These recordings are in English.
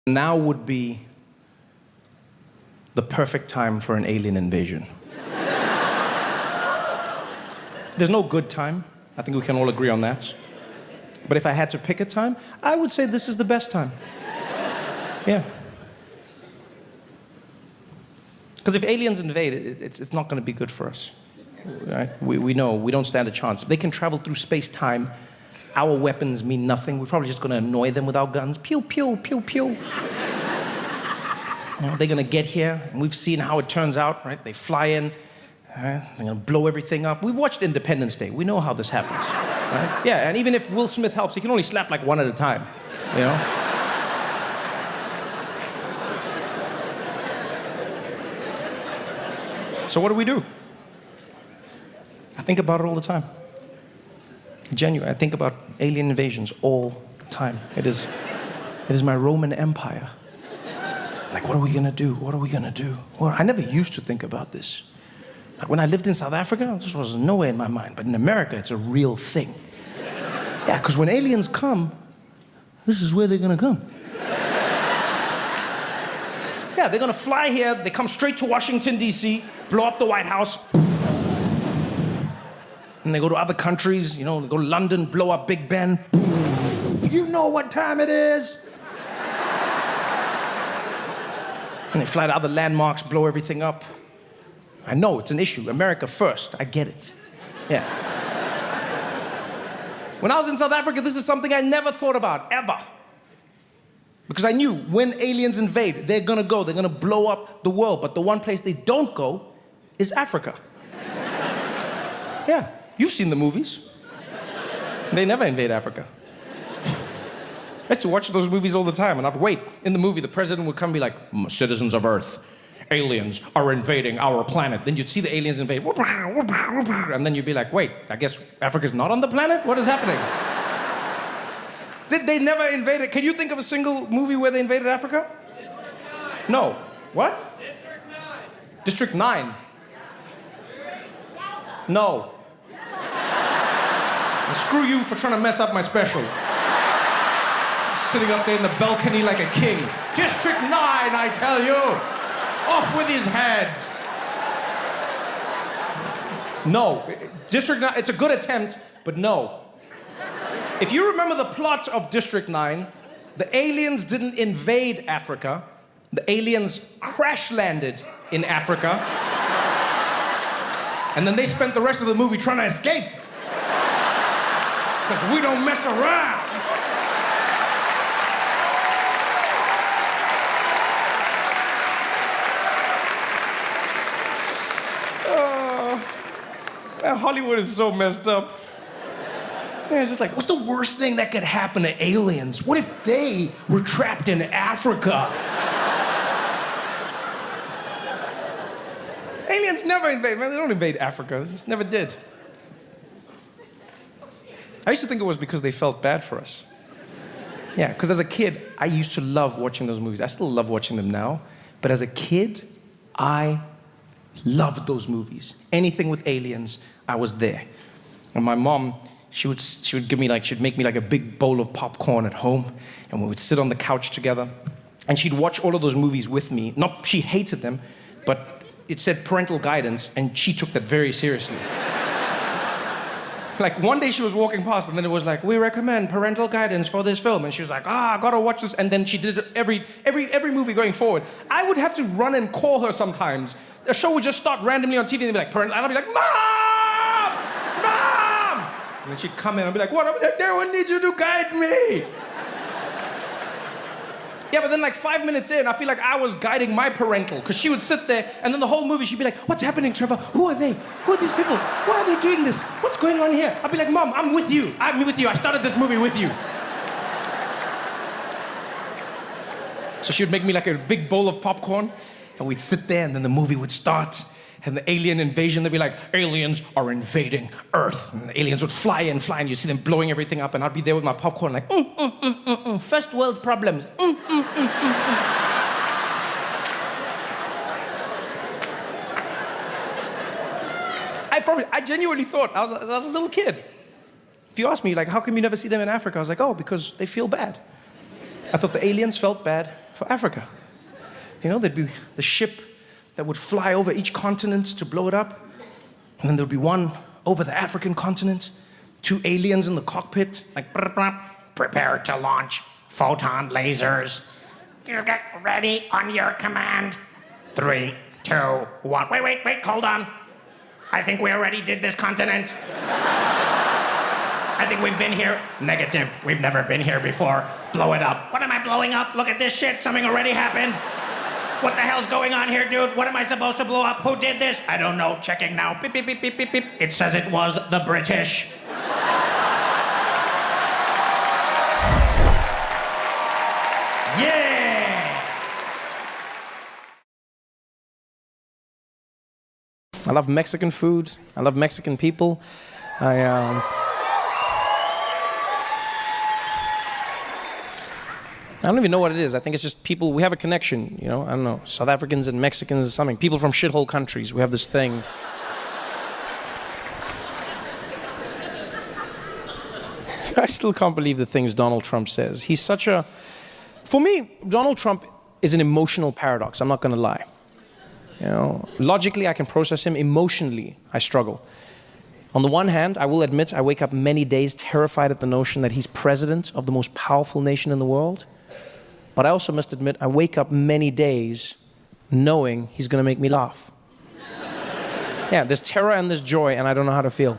Now would be the perfect time for an alien invasion. There's no good time. I think we can all agree on that. But if I had to pick a time, I would say this is the best time. Yeah. Because if aliens invade, it's not going to be good for us. Right? We know we don't stand a chance. If they can travel through space-time, our weapons mean nothing. We're probably just going to annoy them with our guns. Pew, pew, pew, pew. You know, they're going to get here, and we've seen how it turns out, right? They fly in, right? They're going to blow everything up. We've watched Independence Day. We know how this happens, right? Yeah, and even if Will Smith helps, he can only slap like one at a time, you know? So what do? I think about it all the time. Genuine. I think about alien invasions all the time. It is my Roman Empire. Like, what are we gonna do? What are we gonna do? Well, I never used to think about this. Like, when I lived in South Africa, this was nowhere in my mind. But in America, it's a real thing. Yeah, because when aliens come, this is where they're gonna come. Yeah, they're gonna fly here. They come straight to Washington, D.C., blow up the White House. And they go to other countries, you know, they go to London, blow up Big Ben. You know what time it is? And they fly to other landmarks, blow everything up. I know, it's an issue. America first, I get it. Yeah. When I was in South Africa, this is something I never thought about, ever. Because I knew when aliens invade, they're gonna blow up the world. But the one place they don't go is Africa. Yeah. You've seen the movies. They never invade Africa. I used to watch those movies all the time, and I'd wait. In the movie, the president would come and be like, citizens of Earth, aliens are invading our planet. Then you'd see the aliens invade. And then you'd be like, wait, I guess Africa's not on the planet? What is happening? They never invaded. Can you think of a single movie where they invaded Africa? District 9. No. What? District 9. District 9. No. And screw you for trying to mess up my special. Sitting up there in the balcony like a king. District 9, I tell you. Off with his head. No. District 9, it's a good attempt, but no. If you remember the plot of District 9, the aliens didn't invade Africa. The aliens crash landed in Africa. And then they spent the rest of the movie trying to escape. Because we don't mess around. Hollywood is so messed up. Yeah, it's just like, what's the worst thing that could happen to aliens? What if they were trapped in Africa? Aliens never invade, man. They don't invade Africa. They just never did. I used to think it was because they felt bad for us. Yeah, because as a kid, I used to love watching those movies. I still love watching them now. But as a kid, I loved those movies. Anything with aliens, I was there. And my mom, she would give me she'd make me like a big bowl of popcorn at home, and we would sit on the couch together, and she'd watch all of those movies with me. Not, she hated them, but it said parental guidance, and she took that very seriously. Like one day she was walking past, and then it was like, we recommend parental guidance for this film, and she was like, I gotta watch this, and then she did it every movie going forward. I would have to run and call her sometimes. The show would just start randomly on TV, and they'd be like, and I'd be like, Mom! Mom! And then she'd come in and be like, what? I need you to guide me. Yeah, but then like 5 minutes in, I feel like I was guiding my parental, because she would sit there, and then the whole movie she'd be like, what's happening, Trevor? Who are they? Who are these people? Why are they doing this? What's going on here? I'd be like, Mom, I'm with you. I'm with you. I started this movie with you. So she would make me like a big bowl of popcorn, and we'd sit there, and then the movie would start, and the alien invasion, they'd be like, aliens are invading Earth. And the aliens would fly in, and you'd see them blowing everything up, and I'd be there with my popcorn like, first world problems. I genuinely thought, I was a little kid. If you ask me, like, how come you never see them in Africa? I was like, oh, because they feel bad. I thought the aliens felt bad for Africa. You know, there'd be the ship that would fly over each continent to blow it up. And then there'd be one over the African continent, 2 aliens in the cockpit, like, brr, brr, Prepare to launch photon lasers. You get ready on your command. 3, 2, 1. Wait, hold on. I think we already did this continent. I think we've been here. Negative. We've never been here before. Blow it up. What am I blowing up? Look at this shit. Something already happened. What the hell's going on here, dude? What am I supposed to blow up? Who did this? I don't know. Checking now. Beep, beep, beep, beep, beep, beep. It says it was the British. Yeah! I love Mexican food. I love Mexican people. I don't even know what it is. I think it's just people, we have a connection, you know? I don't know, South Africans and Mexicans or something. People from shithole countries, we have this thing. I still can't believe the things Donald Trump says. He's such a... For me, Donald Trump is an emotional paradox, I'm not gonna lie. You know, logically I can process him, emotionally I struggle. On the one hand, I will admit I wake up many days terrified at the notion that he's president of the most powerful nation in the world. But I also must admit, I wake up many days knowing he's gonna make me laugh. Yeah, there's terror and there's joy, and I don't know how to feel.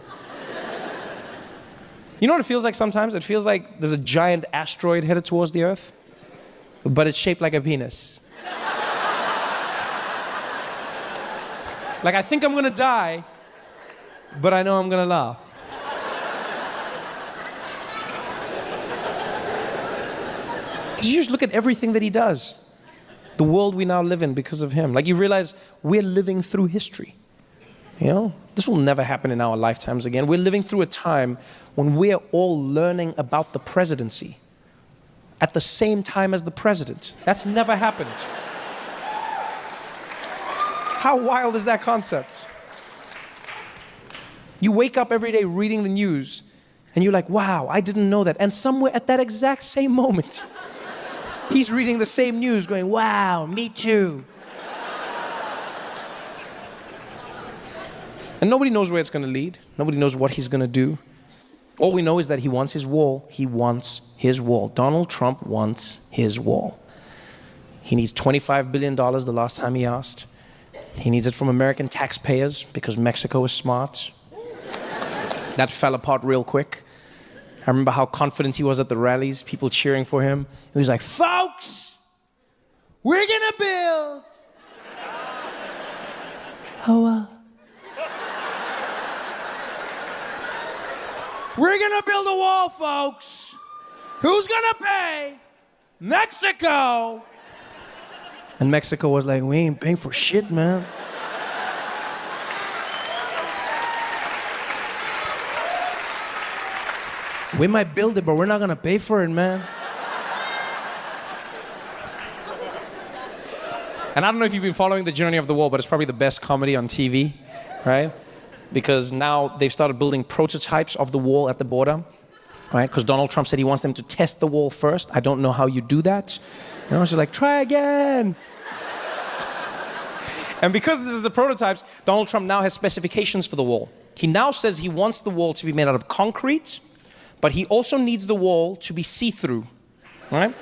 You know what it feels like sometimes? It feels like there's a giant asteroid headed towards the Earth, but it's shaped like a penis. Like, I think I'm gonna die, but I know I'm gonna laugh. Because you just look at everything that he does. The world we now live in because of him. Like, you realize we're living through history. You know, this will never happen in our lifetimes again. We're living through a time when we're all learning about the presidency at the same time as the president. That's never happened. How wild is that concept? You wake up every day reading the news and you're like, wow, I didn't know that. And somewhere at that exact same moment, he's reading the same news going, wow, me too. And nobody knows where it's going to lead. Nobody knows what he's going to do. All we know is that he wants his wall. He wants his wall. Donald Trump wants his wall. He needs $25 billion the last time he asked. He needs it from American taxpayers because Mexico is smart. That fell apart real quick. I remember how confident he was at the rallies, people cheering for him. He was like, folks, we're gonna build. We're gonna build a wall, folks. Who's gonna pay? Mexico. And Mexico was like, we ain't paying for shit, man. We might build it, but we're not gonna pay for it, man. And I don't know if you've been following The Journey of the Wall, but it's probably the best comedy on TV, right? Because now they've started building prototypes of the wall at the border, right? Because Donald Trump said he wants them to test the wall first. I don't know how you do that. You know, she's like, try again. And because this is the prototypes, Donald Trump now has specifications for the wall. He now says he wants the wall to be made out of concrete, but he also needs the wall to be see-through, right?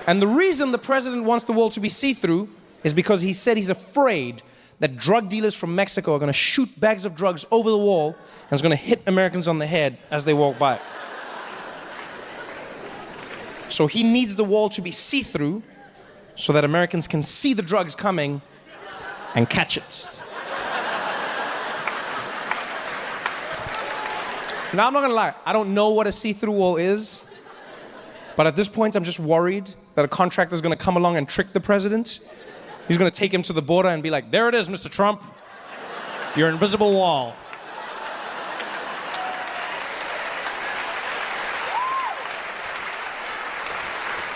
And the reason the president wants the wall to be see-through is because he said he's afraid that drug dealers from Mexico are going to shoot bags of drugs over the wall and it's going to hit Americans on the head as they walk by. So he needs the wall to be see-through so that Americans can see the drugs coming and catch it. Now, I'm not gonna lie, I don't know what a see-through wall is, but at this point, I'm just worried that a contractor's gonna come along and trick the president. He's gonna take him to the border and be like, there it is, Mr. Trump, your invisible wall.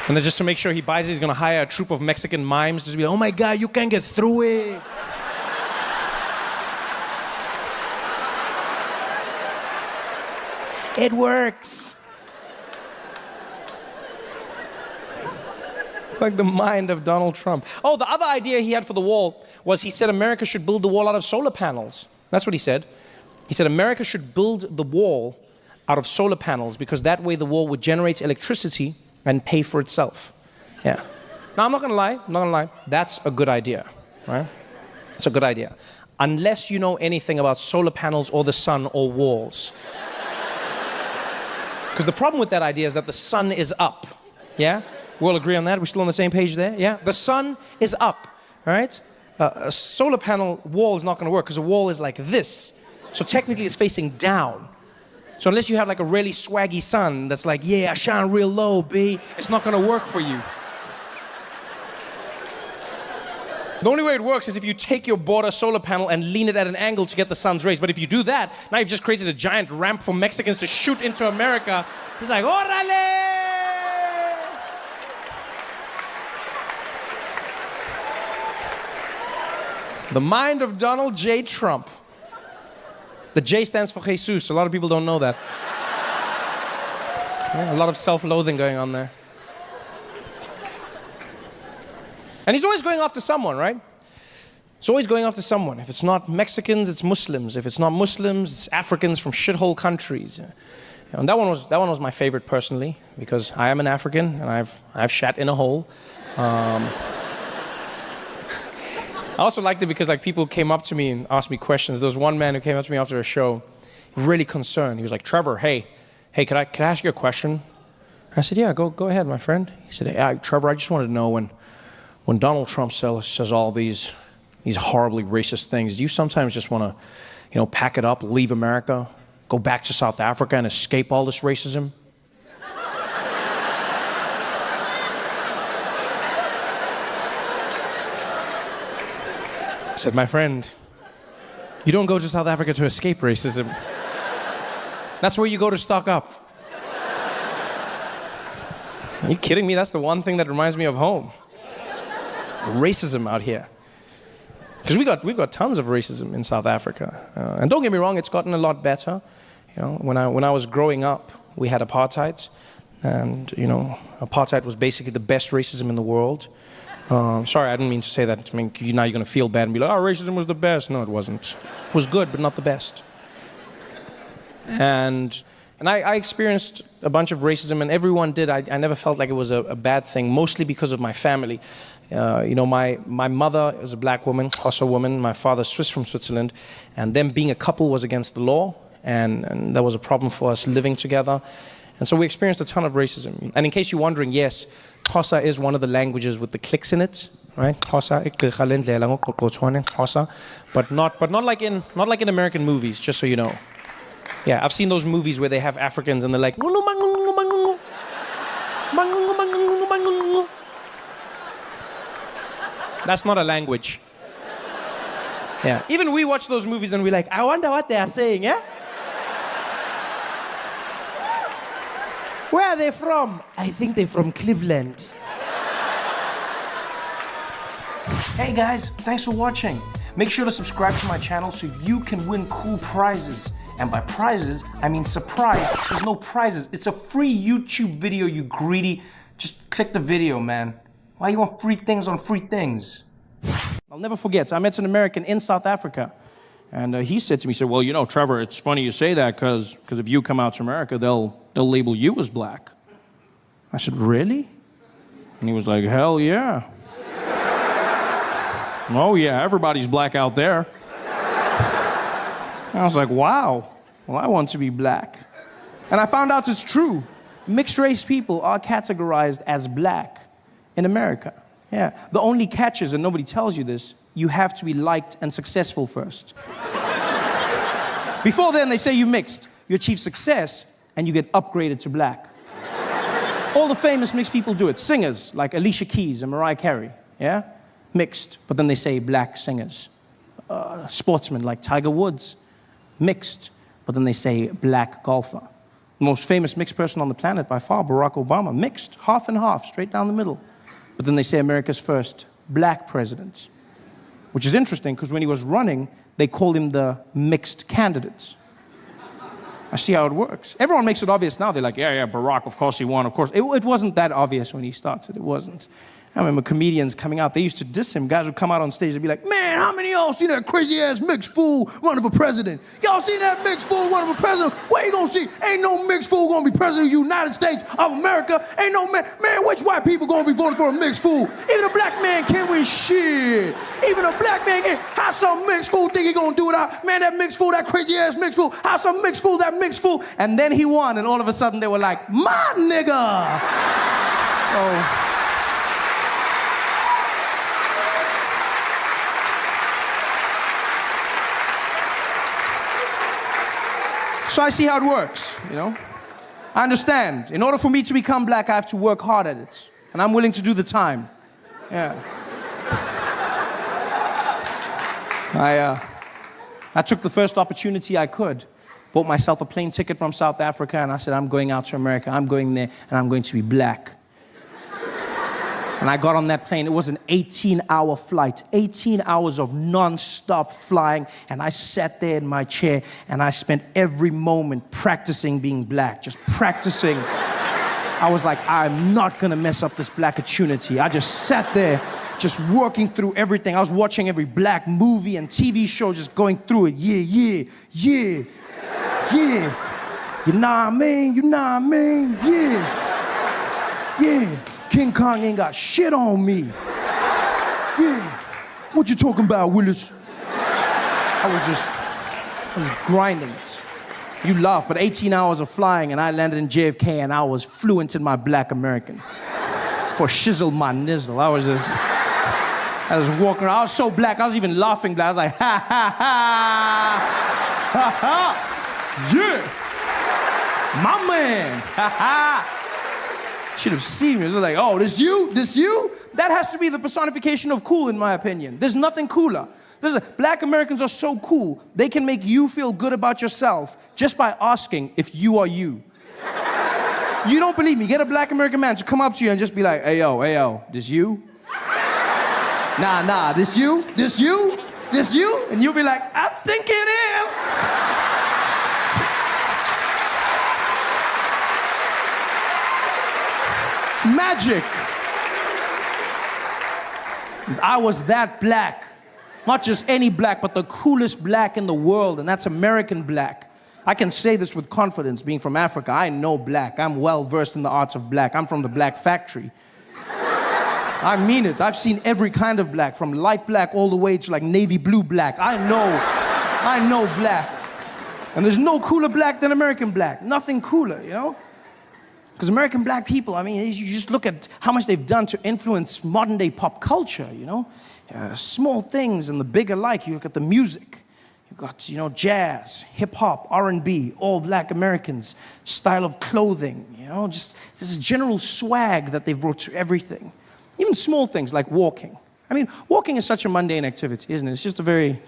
And then just to make sure he buys it, he's gonna hire a troupe of Mexican mimes just to be like, oh my God, you can't get through it. It works. Like the mind of Donald Trump. Oh, the other idea he had for the wall was he said America should build the wall out of solar panels. That's what he said. He said America should build the wall out of solar panels because that way the wall would generate electricity and pay for itself. Yeah. Now, I'm not gonna lie, that's a good idea, right? It's a good idea. Unless you know anything about solar panels or the sun or walls. Because the problem with that idea is that the sun is up, yeah? We all agree on that? We're still on the same page there? Yeah? The sun is up, all right? A solar panel wall is not going to work because a wall is like this. So technically it's facing down. So unless you have like a really swaggy sun that's like, yeah, I shine real low, B, it's not going to work for you. The only way it works is if you take your border solar panel and lean it at an angle to get the sun's rays. But if you do that, now you've just created a giant ramp for Mexicans to shoot into America. It's like, órale! The mind of Donald J. Trump. The J stands for Jesus. A lot of people don't know that. Yeah, a lot of self-loathing going on there. And he's always going after someone, right? He's always going after someone. If it's not Mexicans, it's Muslims. If it's not Muslims, it's Africans from shithole countries. And that one was my favorite personally, because I am an African and I've shat in a hole. I also liked it because like people came up to me and asked me questions. There was one man who came up to me after a show, really concerned. He was like, Trevor, hey, could I ask you a question? I said, yeah, go ahead, my friend. He said, hey, Trevor, I just wanted to know when Donald Trump says all these horribly racist things, do you sometimes just want to, pack it up, leave America, go back to South Africa and escape all this racism? I said, my friend, you don't go to South Africa to escape racism. That's where you go to stock up. Are you kidding me? That's the one thing that reminds me of home. Racism out here. Because we've got tons of racism in South Africa. And don't get me wrong, it's gotten a lot better. When I was growing up, we had apartheid. And, apartheid was basically the best racism in the world. Sorry, I didn't mean to say that. I mean, now you're going to feel bad and be like, oh, racism was the best. No, it wasn't. It was good, but not the best. And I experienced a bunch of racism, and everyone did. I never felt like it was a bad thing, mostly because of my family. My mother is a black woman, Xhosa woman. My father's Swiss from Switzerland. And them being a couple was against the law, and that was a problem for us living together. And so we experienced a ton of racism. And in case you're wondering, yes, Xhosa is one of the languages with the clicks in it, right? Xhosa, but not like in American movies, just so you know. Yeah, I've seen those movies where they have Africans and they're like, that's not a language. Yeah, even we watch those movies and we're like, I wonder what they are saying, yeah? Where are they from? I think they're from Cleveland. Hey guys, thanks for watching. Make sure to subscribe to my channel so you can win cool prizes. And by prizes, I mean surprise. There's no prizes. It's a free YouTube video, you greedy. Just click the video, man. Why you want free things on free things? I'll never forget, I met an American in South Africa. And he said to me, well, Trevor, it's funny you say that because if you come out to America, they'll label you as black. I said, really? And he was like, hell yeah. Oh yeah, everybody's black out there. And I was like, wow, well, I want to be black. And I found out it's true. Mixed race people are categorized as black in America. Yeah. The only catch is, and nobody tells you this, you have to be liked and successful first. Before then, they say you mixed. You achieve success, and you get upgraded to black. All the famous mixed people do it. Singers, like Alicia Keys and Mariah Carey, yeah? Mixed, but then they say black singers. Sportsmen, like Tiger Woods, mixed, but then they say black golfer. The most famous mixed person on the planet by far, Barack Obama, mixed, half and half, straight down the middle. But then they say America's first black president. Which is interesting, because when he was running, they called him the mixed candidate. I see how it works. Everyone makes it obvious now. They're like, yeah, Barack, of course he won, of course. It wasn't that obvious when he started. It wasn't. I remember comedians coming out, they used to diss him. Guys would come out on stage and be like, man, how many of y'all seen that crazy ass mixed fool running for president? Y'all seen that mixed fool running for president? Where you gonna see? Ain't no mixed fool gonna be president of the United States of America. Ain't no man, which white people gonna be voting for a mixed fool? Even a black man can't win shit. Even a black man can't. How some mixed fool think he gonna do it out? Man, that mixed fool, that crazy ass mixed fool. How some mixed fool, that mixed fool? And then he won, and all of a sudden they were like, my nigga. So I see how it works, you know? I understand. In order for me to become black, I have to work hard at it. And I'm willing to do the time. Yeah. I took the first opportunity I could. Bought myself a plane ticket from South Africa, and I said, I'm going out to America. I'm going there, and I'm going to be black. And I got on that plane. It was an 18-hour flight, 18 hours of non-stop flying. And I sat there in my chair, and I spent every moment practicing being black, just practicing. I was like, I'm not gonna mess up this black opportunity. I just sat there, just working through everything. I was watching every black movie and TV show, just going through it. Yeah. You know what I mean? Yeah. King Kong ain't got shit on me. Yeah. What you talking about, Willis? I was grinding it. You laugh, but 18 hours of flying, and I landed in JFK, and I was fluent in my black American. For shizzle my nizzle. I was walking around. I was so black, I was even laughing black. I was like, ha, ha, ha. Yeah. My man. Ha, ha. Should have seen me. It was like, oh, this you? That has to be the personification of cool, in my opinion. There's nothing cooler. Black Americans are so cool, they can make you feel good about yourself just by asking if you are you. You don't believe me? Get a black American man to come up to you and just be like, hey, yo, this you? Nah, this you? And you'll be like, I think it is. Magic. I was that black. Not just any black, but the coolest black in the world, and that's American black. I can say this with confidence, being from Africa. I know black. I'm well versed in the arts of black. I'm from the black factory. I mean it. I've seen every kind of black, from light black all the way to like navy blue black. I know black. And there's no cooler black than American black. Nothing cooler, you know? Because American black people, I mean, you just look at how much they've done to influence modern day pop culture, you know? Small things and the big alike. You look at the music. You've got, you know, jazz, hip hop, R&B, all black Americans, style of clothing, you know? Just this general swag that they've brought to everything. Even small things like walking. I mean, walking is such a mundane activity, isn't it? It's just very...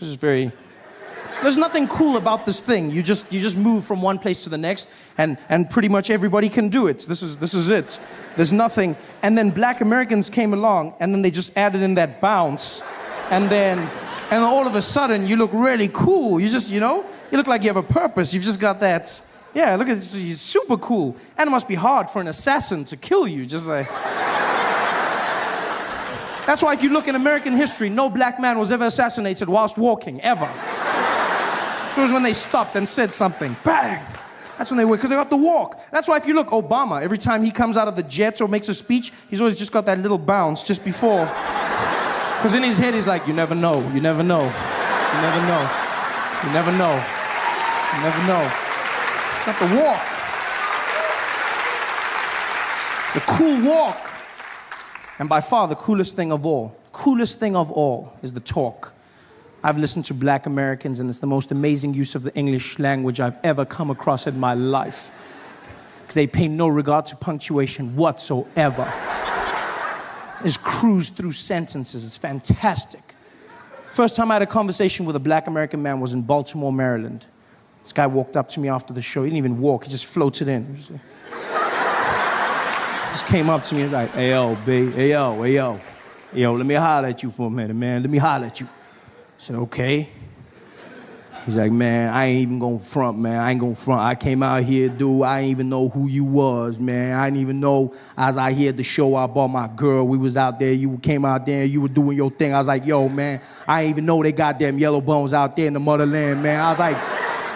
There's nothing cool about this thing. You just move from one place to the next, and pretty much everybody can do it. This is it. There's nothing. And then black Americans came along, and then they just added in that bounce, and then all of a sudden you look really cool. You just, you know, you look like you have a purpose. You've just got that. Yeah, look at this. It's super cool. And it must be hard for an assassin to kill you. Just like. That's why if you look in American history, no black man was ever assassinated whilst walking, ever. It was when they stopped and said something. Bang! That's when they were, because they got to walk. That's why if you look, Obama, every time he comes out of the jet or makes a speech, he's always just got that little bounce just before. Because in his head, he's like, you never know. You never know. You never know. You never know. You never know. Got to walk. It's a cool walk. And by far, the coolest thing of all is the talk. I've listened to black Americans, and it's the most amazing use of the English language I've ever come across in my life. Because they pay no regard to punctuation whatsoever. Just cruise through sentences. It's fantastic. First time I had a conversation with a black American man was in Baltimore, Maryland. This guy walked up to me after the show. He didn't even walk. He just floated in. Just came up to me and was like, hey, yo, B. Hey, yo. Yo, let me holler at you for a minute, man. Let me holler at you. I said, okay. He's like, man, I ain't even gonna front, man. I ain't gonna front. I came out here, dude. I ain't even know who you was, man. I didn't even know I was out here at the show. I bought my girl. We was out there. You came out there. You were doing your thing. I was like, yo, man, I ain't even know they got them yellow bones out there in the motherland, man. I was like,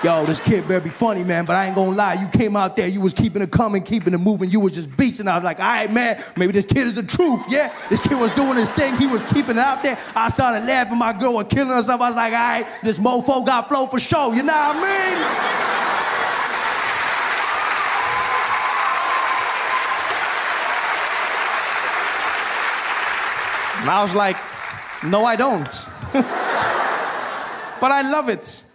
yo, this kid better be funny, man, but I ain't gonna lie. You came out there, you was keeping it coming, keeping it moving. You was just beasting. I was like, all right, man, maybe this kid is the truth, yeah? This kid was doing his thing. He was keeping it out there. I started laughing. My girl was killing herself. I was like, all right, this mofo got flow for show. You know what I mean? And I was like, no, I don't. But I love it.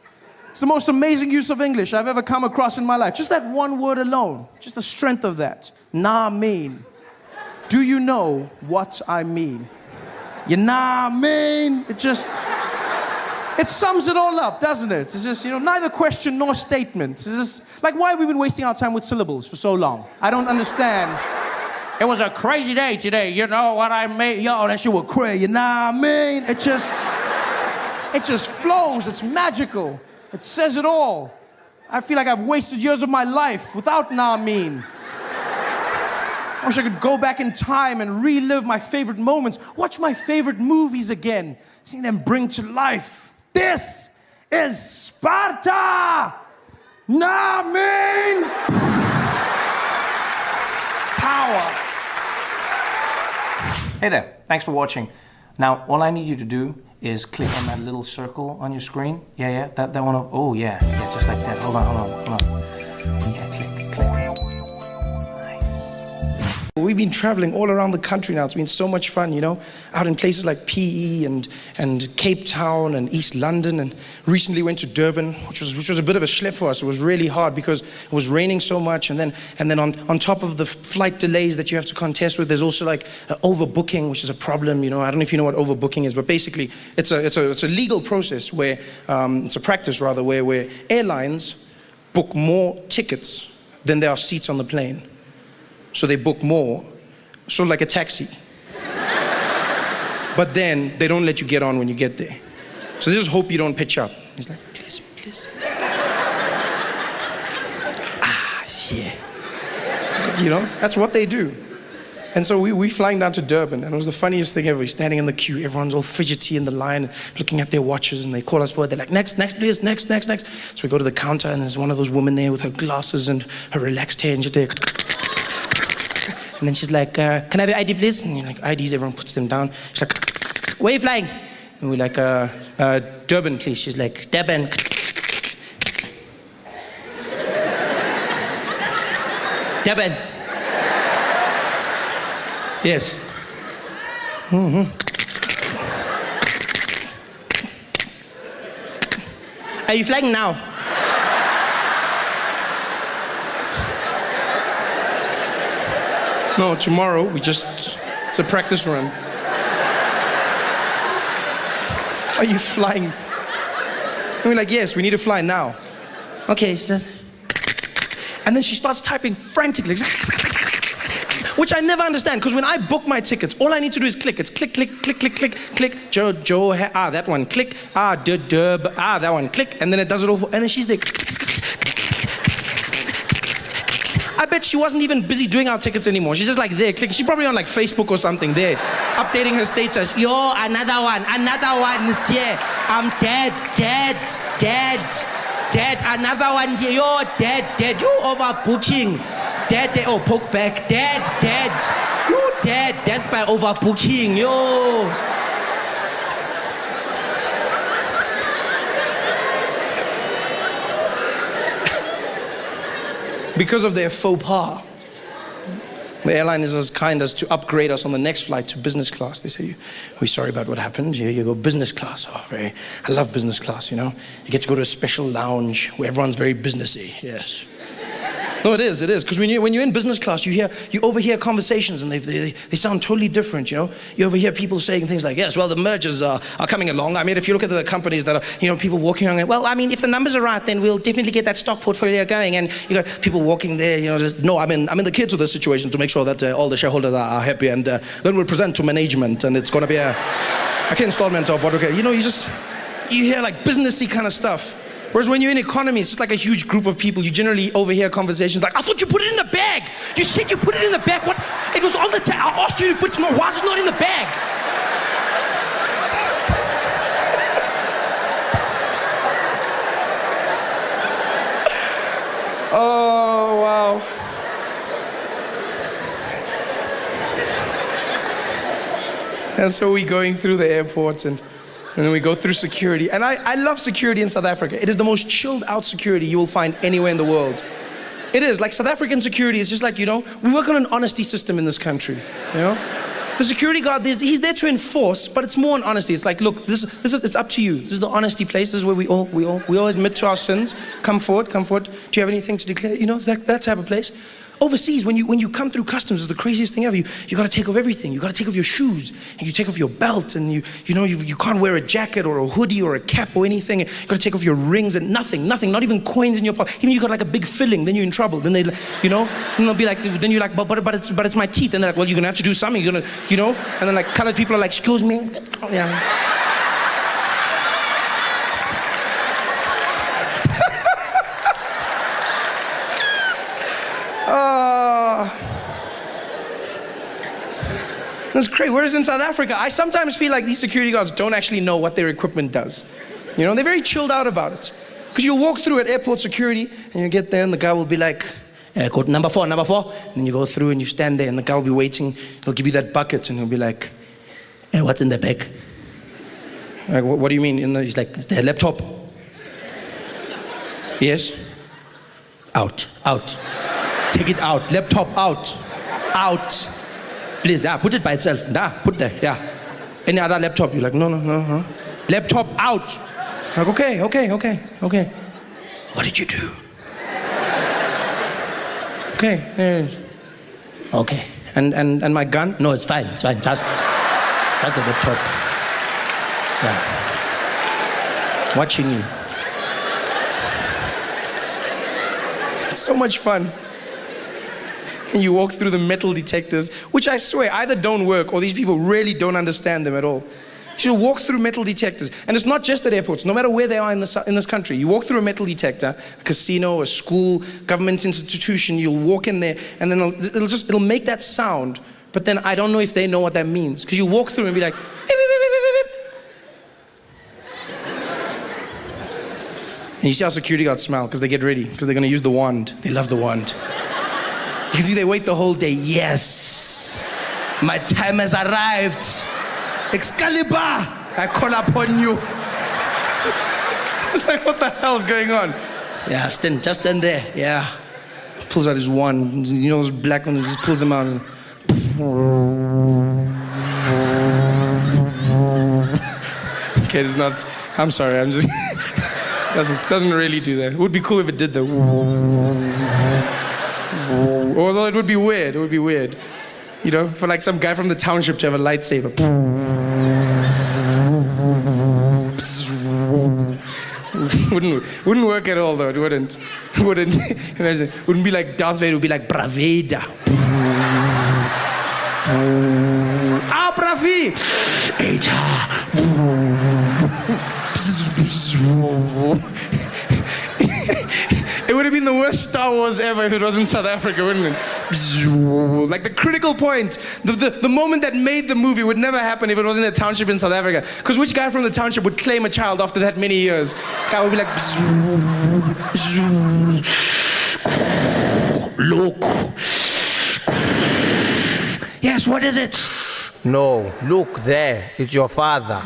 It's the most amazing use of English I've ever come across in my life. Just that one word alone, just the strength of that. Nah mean. Do you know what I mean? You nah mean? It sums it all up, doesn't it? It's just, neither question nor statement. It's just, like, why have we been wasting our time with syllables for so long? I don't understand. It was a crazy day today, you know what I mean? Yo, that shit was crazy, you know what I mean? It just flows, it's magical. It says it all. I feel like I've wasted years of my life without nah mean. I wish I could go back in time and relive my favorite moments, watch my favorite movies again, see them bring to life. This is Sparta! Nah mean! Power. Hey there, thanks for watching. Now, all I need you to do is click on that little circle on your screen. Yeah, that one. Oh, yeah, just like that. Hold on. Yeah, click. Nice. We've been traveling all around the country now. It's been so much fun, out in places like PE and Cape Town and East London, and recently went to Durban, which was a bit of a schlep for us. It was really hard because it was raining so much, and then on top of the flight delays that you have to contest with, there's also like overbooking, which is a problem. I don't know if you know what overbooking is, but basically it's a legal process where it's a practice rather where airlines book more tickets than there are seats on the plane. So they book more, sort of like a taxi. But then they don't let you get on when you get there. So they just hope you don't pitch up. He's like, please. Yeah. It's like, that's what they do. And so we flying down to Durban, and it was the funniest thing ever. We're standing in the queue, everyone's all fidgety in the line, looking at their watches, and they call us forward. They're like, next, please, next. So we go to the counter, and there's one of those women there with her glasses and her relaxed hair, and she's there. And then she's like, can I have your ID, please? And you're like, IDs, everyone puts them down. She's like, where are you flying? And we're like, Durban, please. She's like, Durban. Durban. Yes. Are you flying now? No, tomorrow, it's a practice run. Are you flying? And we're like, yes, we need to fly now. Okay. And then she starts typing frantically, which I never understand, because when I book my tickets, all I need to do is click. It's click, Joe, that one, click, Durb, that one, click, and then it does it all, and then she's there. I bet she wasn't even busy doing our tickets anymore. She's just like there, clicking. She's probably on like Facebook or something there, updating her status. Yo, another one is here. I'm dead. Another one here. Yo, dead. You overbooking. Dead. Oh, poke back. Dead. You dead. Death by overbooking. Yo. Because of their faux pas, the airline is as kind as to upgrade us on the next flight to business class. They say, we're sorry about what happened. Here you go, business class. I love business class, You get to go to a special lounge where everyone's very businessy, yes. No, it is, because when you're in business class, you overhear conversations, and they sound totally different, You overhear people saying things like, yes, well, the mergers are coming along. I mean, if you look at the companies that are, people walking around, well, I mean, if the numbers are right, then we'll definitely get that stock portfolio going. And you got people walking there, no, I'm in the kids of this situation to make sure that all the shareholders are happy, and then we'll present to management, and it's going to be a installment of what, you hear like businessy kind of stuff. Whereas when you're in economy, it's just like a huge group of people. You generally overhear conversations like, I thought you put it in the bag. You said you put it in the bag. What? It was on the I asked you to put it, why is it not in the bag? Oh, wow. And so we're going through the airports and then we go through security. And I love security in South Africa. It is the most chilled out security you will find anywhere in the world. It is. Like South African security is just like, we work on an honesty system in this country, The security guard, he's there to enforce, but it's more on honesty. It's like, look, it's up to you. This is the honesty place. This is where we all admit to our sins. Come forward. Do you have anything to declare? It's that type of place. Overseas, when you come through customs, it's the craziest thing ever. You got to take off everything. You got to take off your shoes, and you take off your belt, and you can't wear a jacket or a hoodie or a cap or anything. You got to take off your rings and nothing, not even coins in your pocket. Even you got like a big filling, then you're in trouble. Then and they'll be like, then you're like, but it's my teeth, and they're like, well, you're gonna have to do something. You're gonna, and then like colored people are like, excuse me, yeah. That's great. Whereas in South Africa, I sometimes feel like these security guards don't actually know what their equipment does. They're very chilled out about it. Because you walk through at airport security, and you get there, and the guy will be like, go to number 4. And then you go through, and you stand there, and the guy will be waiting. He'll give you that bucket, and he'll be like, what's in the bag? Like, what do you mean? He's like, is there a laptop? Yes. Out. Take it out. Laptop out. Please, put it by itself. Put there, Any other laptop? You're like, no. Laptop out. Like, okay. What did you do? Okay, there it is. Okay. And my gun? No, it's fine. Just at the top. Yeah. Watching you. It's so much fun. And you walk through the metal detectors, which I swear either don't work or these people really don't understand them at all. You walk through metal detectors, and it's not just at airports. No matter where they are in this country, you walk through a metal detector, a casino, a school, government institution. You'll walk in there, and then it'll make that sound. But then I don't know if they know what that means, because you walk through and be like, beep, beep, beep, beep, beep. And you see how security guards smile because they get ready, because they're going to use the wand. They love the wand. You can see they wait the whole day. Yes, my time has arrived. Excalibur, I call upon you. It's like, what the hell's going on? Yeah, just stand there. Yeah. Pulls out his wand. Those black ones, just pulls them out. Okay, it's not. I'm sorry. I'm just. doesn't really do that. It would be cool if it did though. Although it would be weird. It would be weird. For like some guy from the township to have a lightsaber. Wouldn't work at all though. It wouldn't. Imagine. It wouldn't be like Darth Vader. It would be like Braveda. Bravi! It would have been the worst Star Wars ever if it was in South Africa, wouldn't it? Like the critical point, the moment that made the movie would never happen if it wasn't a township in South Africa. Because which guy from the township would claim a child after that many years? Guy would be like, look. Yes, what is it? No, look there. It's your father.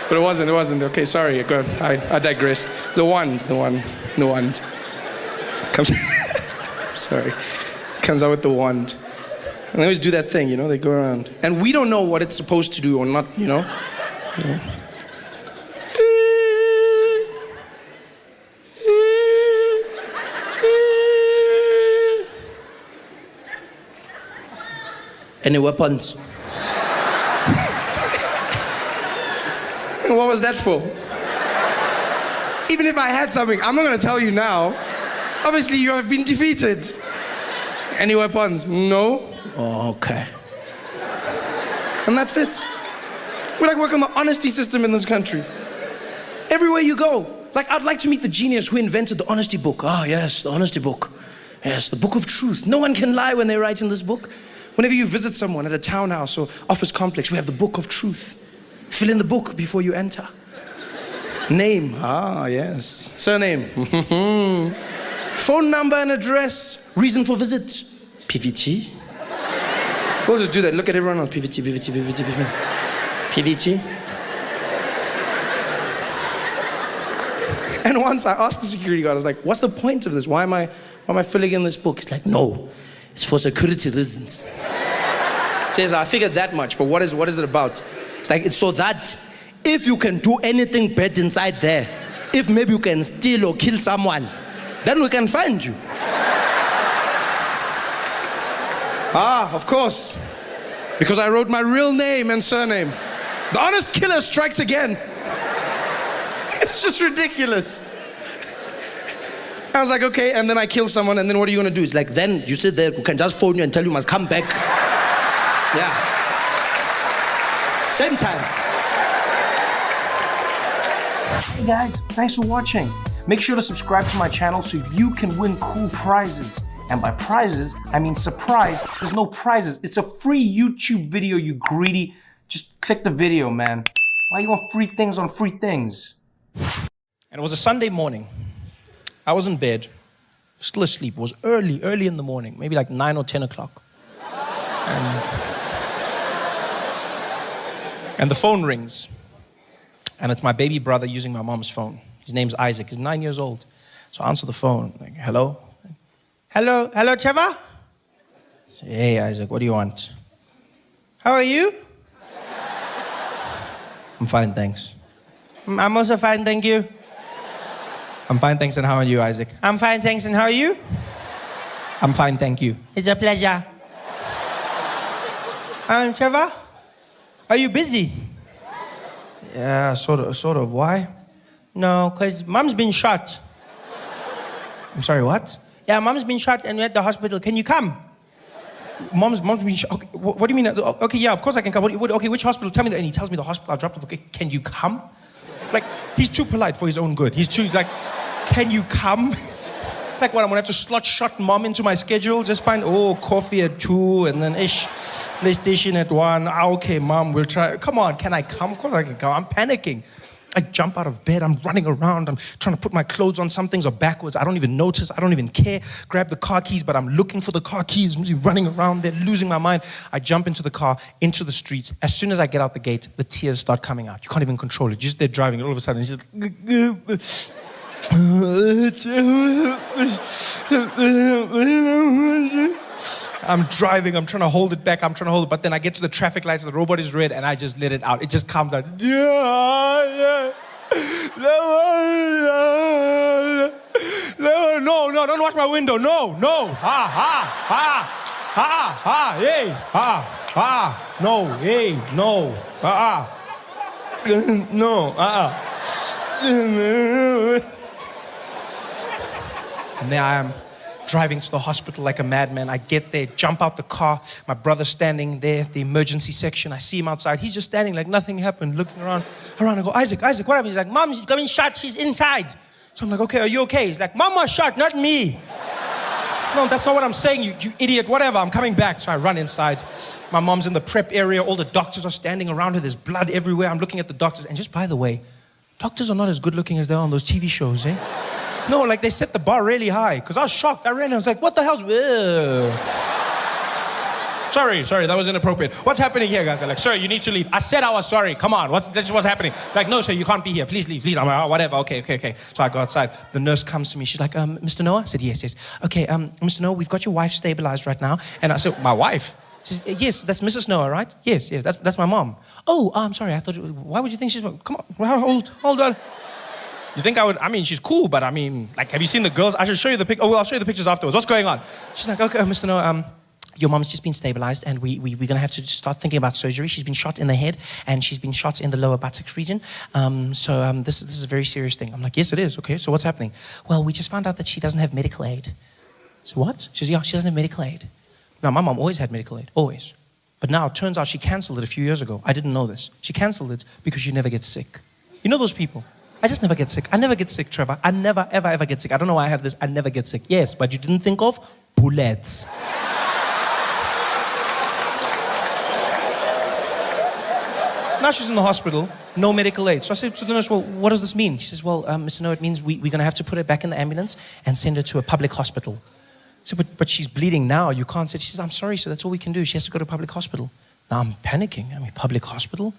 But it wasn't. Okay, sorry. I digress. The wand. Comes. Sorry. Comes out with the wand. And they always do that thing, they go around. And we don't know what it's supposed to do or not, Any weapons? What was that for? Even if I had something, I'm not going to tell you now. Obviously, you have been defeated. Any weapons? No. Oh, okay. And that's it. We like work on the honesty system in this country. Everywhere you go. Like, I'd like to meet the genius who invented the honesty book. Ah, yes, the honesty book. Yes, the book of truth. No one can lie when they write in this book. Whenever you visit someone at a townhouse or office complex, we have the book of truth. Fill in the book before you enter. Name. Ah, yes. Surname. Phone number and address. Reason for visit. PVT. We'll just do that. Look at everyone else. PVT, PVT, PVT, PVT. PVT. And once I asked the security guard, I was like, what's the point of this? Why am I filling in this book? He's like, no, it's for security reasons. Says, I figured that much, but what is it about? It's like, it's so that if you can do anything bad inside there, if maybe you can steal or kill someone, then we can find you. Ah, of course. Because I wrote my real name and surname. The honest killer strikes again. It's just ridiculous. I was like, okay, and then I kill someone, and then what are you gonna do? It's like, then you sit there, we can just phone you and tell you must come back. Yeah. Same time. Hey guys, thanks for watching. Make sure to subscribe to my channel so you can win cool prizes. And by prizes, I mean surprise. There's no prizes. It's a free YouTube video, you greedy. Just click the video, man. Why you want free things on free things? And it was a Sunday morning. I was in bed, still asleep. It was early in the morning, maybe like 9 or 10 o'clock. And the phone rings. And it's my baby brother using my mom's phone. His name's Isaac. He's 9 years old. So I answer the phone, like, hello? Hello, Trevor? I say, hey, Isaac, what do you want? How are you? I'm fine, thanks. I'm also fine, thank you. I'm fine, thanks, and how are you, Isaac? I'm fine, thanks, and how are you? I'm fine, thank you. It's a pleasure. Trevor? Are you busy? Yeah, sort of. Why? No, because Mom's been shot. I'm sorry, what? Yeah, Mom's been shot and we're at the hospital. Can you come? Mom's been shot. Okay, what do you mean? Okay, yeah, of course I can come. Okay, which hospital? Tell me that. And he tells me the hospital. I dropped off. Okay, can you come? Like, he's too polite for his own good. He's too, like, can you come? Like, what, I'm gonna have to slot shot Mom into my schedule? Just find, coffee at 2, and then PlayStation at 1. Okay, Mom, we'll try. Come on, can I come? Of course I can come. I'm panicking. I jump out of bed, I'm running around, I'm trying to put my clothes on, some things are backwards, I don't even notice, I don't even care. Grab the car keys, but I'm looking for the car keys, running around there, losing my mind. I jump into the car, into the streets. As soon as I get out the gate, the tears start coming out. You can't even control it. You're just there driving, all of a sudden, it's just... I'm driving, I'm trying to hold it back, but then I get to the traffic lights, the robot is red, and I just let it out. It just comes out. No, don't watch my window. No. Hey, no, hey, no, no, And there I am, driving to the hospital like a madman. I get there, jump out the car. My brother's standing there, the emergency section. I see him outside. He's just standing like nothing happened, looking around. I go, Isaac, what happened? He's like, Mom, she's getting shot. She's inside. So I'm like, okay, are you okay? He's like, Mom was shot, not me. No, that's not what I'm saying, you idiot. Whatever, I'm coming back. So I run inside. My mom's in the prep area. All the doctors are standing around her. There's blood everywhere. I'm looking at the doctors. And just by the way, doctors are not as good looking as they are on those TV shows, eh? No, like they set the bar really high. Because I was shocked. I ran and I was like, what the hell's... Sorry, that was inappropriate. What's happening here, guys? They're like, sir, you need to leave. I said I was sorry. Come on, this is what's happening. Like, no, sir, you can't be here. Please leave, please. I'm like, oh, whatever, okay. So I go outside. The nurse comes to me. She's like, Mr. Noah? I said, yes. Okay, Mr. Noah, we've got your wife stabilized right now. And I said, my wife? She said, yes, that's Mrs. Noah, right? Yes, that's my mom. Oh, I'm sorry. I thought, why would you think she's... Come on, hold on. You think I would... I mean, she's cool, but I mean, like, have you seen the girls? I should show you the pic... Oh, well, I'll show you the pictures afterwards. What's going on? She's like, okay, Mr. Noah, your mom's just been stabilized and we're going to have to start thinking about surgery. She's been shot in the head and she's been shot in the lower buttocks region. This is a very serious thing. I'm like, yes, it is. Okay, so what's happening? Well, we just found out that she doesn't have medical aid. So what? She doesn't have medical aid. Now, my mom always had medical aid, always. But now it turns out she canceled it a few years ago. I didn't know this. She canceled it because she never gets sick. You know those people? I just never get sick. I never get sick, Trevor. I never, ever, ever get sick. I don't know why I have this. I never get sick. Yes, but you didn't think of bullets. Now she's in the hospital, no medical aid. So I said to the nurse, well, what does this mean? She says, well, Mr. No, it means we're going to have to put her back in the ambulance and send her to a public hospital. I said, but she's bleeding now. You can't say. She says, I'm sorry, sir. That's all we can do. She has to go to a public hospital. Now I'm panicking. I mean, public hospital?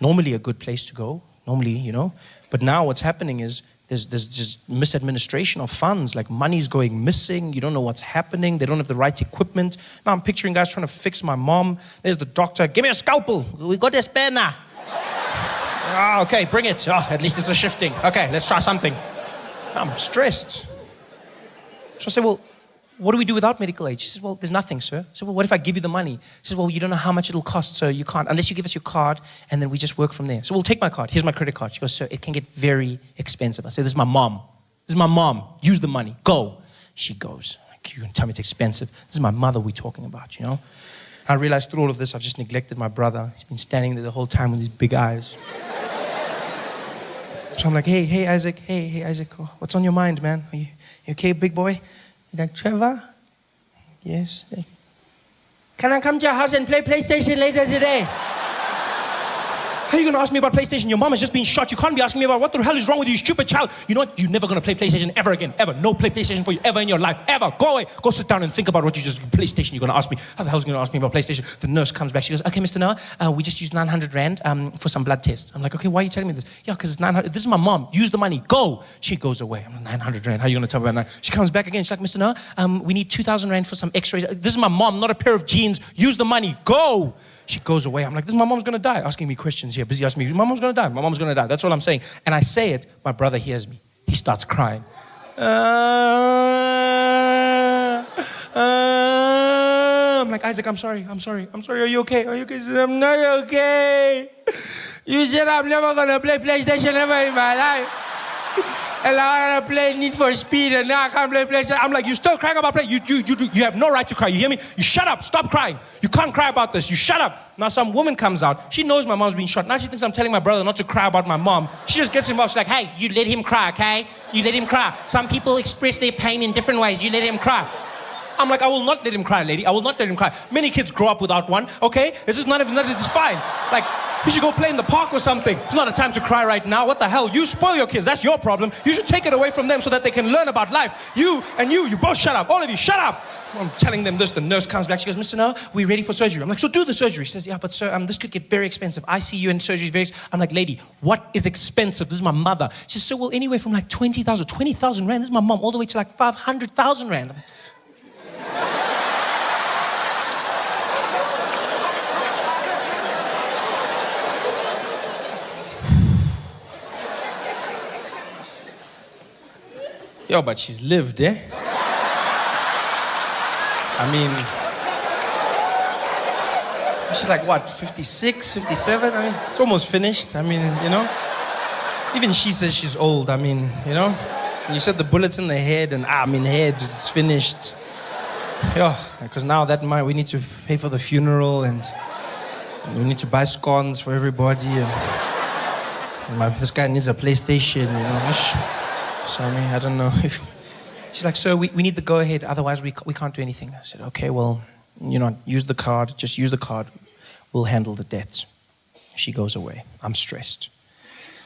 Normally a good place to go. Normally, you know. But now what's happening is there's just misadministration of funds. Like money's going missing. You don't know what's happening. They don't have the right equipment. Now I'm picturing guys trying to fix my mom. There's the doctor. Give me a scalpel. We got a spare now. Ah, okay, bring it. Oh, at least it's a shifting. Okay, let's try something. I'm stressed. So I said, well, what do we do without medical aid? She says, well, there's nothing, sir. I said, well, what if I give you the money? She says, well, you don't know how much it'll cost, so you can't, unless you give us your card, and then we just work from there. So we'll take my card. Here's my credit card. She goes, sir, it can get very expensive. I said, this is my mom. This is my mom. Use the money. Go. She goes, like, you can tell me it's expensive. This is my mother we're talking about, you know? I realized through all of this, I've just neglected my brother. He's been standing there the whole time with his big eyes. So I'm like, hey, Isaac. Hey, Isaac. Oh, what's on your mind, man? Are you okay, big boy? He's like, Trevor? Yes. Hey. Can I come to your house and play PlayStation later today? How are you going to ask me about PlayStation? Your mom has just been shot. You can't be asking me about what the hell is wrong with you, stupid child. You know what? You're never going to play PlayStation ever again. Ever. No play PlayStation for you ever in your life. Ever. Go away. Go sit down and think about what you just... PlayStation you're going to ask me. How the hell is you going to ask me about PlayStation? The nurse comes back. She goes, okay, Mr. Noah, we just used 900 Rand for some blood tests. I'm like, okay, why are you telling me this? Yeah, because it's 900. This is my mom. Use the money. Go. She goes away. I'm like, 900 Rand. How are you going to tell me about that? She comes back again. She's like, Mr. Noah, we need 2,000 Rand for some x-rays. This is my mom, not a pair of jeans. Use the money. Go. She goes away. I'm like, this is my mom's going to die. Asking me questions here. Busy asking me, my mom's going to die. My mom's going to die. That's all I'm saying. And I say it. My brother hears me. He starts crying. I'm like, Isaac, I'm sorry. Are you okay? He said, I'm not okay. You said I'm never going to play PlayStation ever in my life. And I want to play Need for Speed, and now I can't play PlayStation. I'm like, you still crying about play? You have no right to cry. You hear me? You shut up. Stop crying. You can't cry about this. You shut up. Now some woman comes out. She knows my mom's been shot. Now she thinks I'm telling my brother not to cry about my mom. She just gets involved. She's like, hey, you let him cry, okay? You let him cry. Some people express their pain in different ways. You let him cry. I'm like, I will not let him cry, lady. I will not let him cry. Many kids grow up without one, okay? It's just none of it. It's fine. Like, you should go play in the park or something. It's not a time to cry right now. What the hell? You spoil your kids. That's your problem. You should take it away from them so that they can learn about life. You both shut up. All of you, shut up. I'm telling them this. The nurse comes back. She goes, Mr. Noah, we're ready for surgery. I'm like, so do the surgery. She says, yeah, but sir, this could get very expensive. ICU and surgery is very expensive. I'm like, lady, what is expensive? This is my mother. She says, so well, anywhere from like 20,000 Rand. This is my mom, all the way to like 500,000 Rand. Yo, but she's lived, eh? I mean, she's like, what, 56, 57? I mean, it's almost finished. I mean, you know? Even she says she's old. I mean, you know? And you said the bullets in the head, and head, it's finished. Yeah, because now we need to pay for the funeral, and we need to buy scones for everybody, and this guy needs a PlayStation, you know? So, I mean, I don't know if... She's like, sir, we need the go-ahead, otherwise we can't do anything. I said, okay, well, use the card. Just use the card. We'll handle the debts. She goes away. I'm stressed.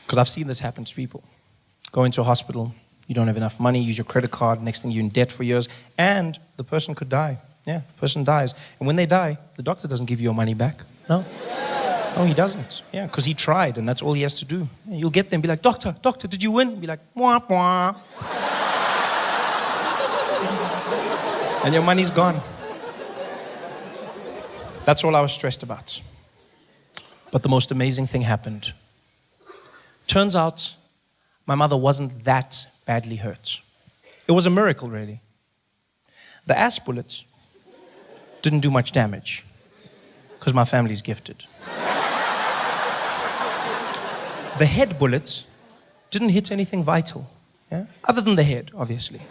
Because I've seen this happen to people. Go into a hospital, you don't have enough money, use your credit card, next thing you're in debt for years, and the person could die. Yeah, the person dies. And when they die, the doctor doesn't give you your money back. No. No, he doesn't. Yeah, because he tried, and that's all he has to do. Yeah, you'll get there and be like, doctor, did you win? Be like, wah, wah. And your money's gone. That's all I was stressed about. But the most amazing thing happened. Turns out, my mother wasn't that badly hurt. It was a miracle, really. The ass bullets didn't do much damage, because my family's gifted. The head bullets didn't hit anything vital, yeah? Other than the head, obviously.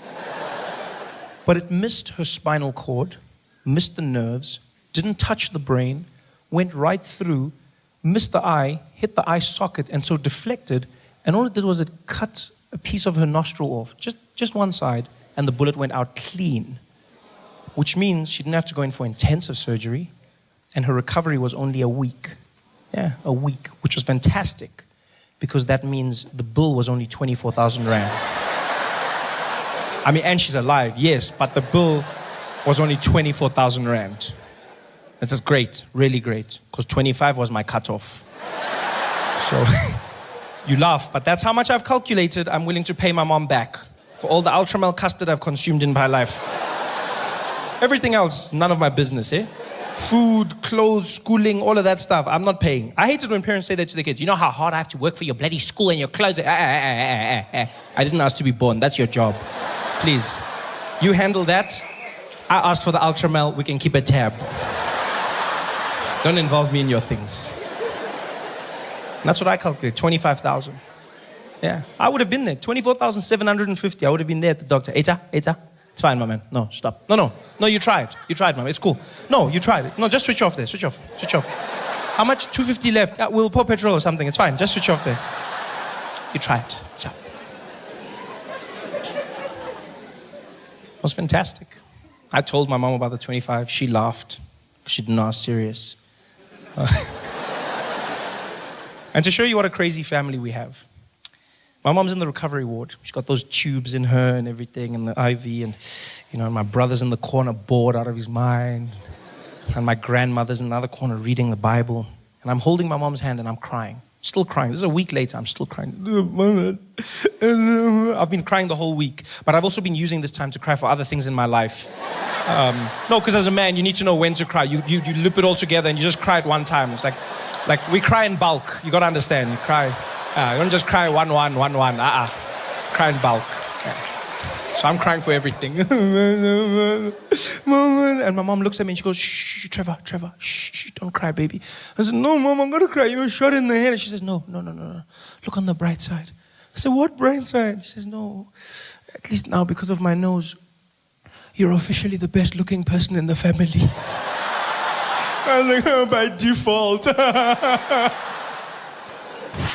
But it missed her spinal cord, missed the nerves, didn't touch the brain, went right through, missed the eye, hit the eye socket, and so deflected. And all it did was it cut a piece of her nostril off, just one side, and the bullet went out clean. Which means she didn't have to go in for intensive surgery, and her recovery was only a week. Yeah, a week, which was fantastic, because that means the bill was only 24,000 rand. I mean, and she's alive, yes, but the bill was only 24,000 rand. This is great, really great, because 25 was my cutoff. So, you laugh, but that's how much I've calculated I'm willing to pay my mom back for all the Ultramel custard I've consumed in my life. Everything else, none of my business, eh? Food, clothes, schooling, all of that stuff, I'm not paying. I hate it when parents say that to their kids. You know how hard I have to work for your bloody school and your clothes? I didn't ask to be born. That's your job. Please. You handle that. I asked for the Ultramel. We can keep a tab. Don't involve me in your things. And that's what I calculate, 25,000. Yeah, I would have been there. 24,750. I would have been there at the doctor. Eta. It's fine, my man. No, stop. No, you tried. You tried, man. It's cool. No, you tried it. No, just switch off there. Switch off. How much? 250 left. We'll pour petrol or something. It's fine. Just switch off there. You tried. Yeah. It was fantastic. I told my mom about the 25. She laughed. She didn't know I was serious. And to show you what a crazy family we have, my mom's in the recovery ward. She's got those tubes in her and everything, and the IV, and my brother's in the corner bored out of his mind, and my grandmother's in the other corner reading the Bible, and I'm holding my mom's hand and I'm crying, still crying. This is a week later, I'm still crying. I've been crying the whole week, but I've also been using this time to cry for other things in my life. No, because as a man, you need to know when to cry. You loop it all together and you just cry at one time. It's like we cry in bulk. You got to understand. You cry. You don't just cry one. Cry in bulk. Yeah. So I'm crying for everything. And my mom looks at me and she goes, "Shh, Trevor, shh, don't cry, baby." I said, "No, Mom, I'm going to cry. You were shot in the head." And she says, No. Look on the bright side. I said, "What bright side?" She says, "No, at least now because of my nose, you're officially the best looking person in the family." I was like, "Oh, by default."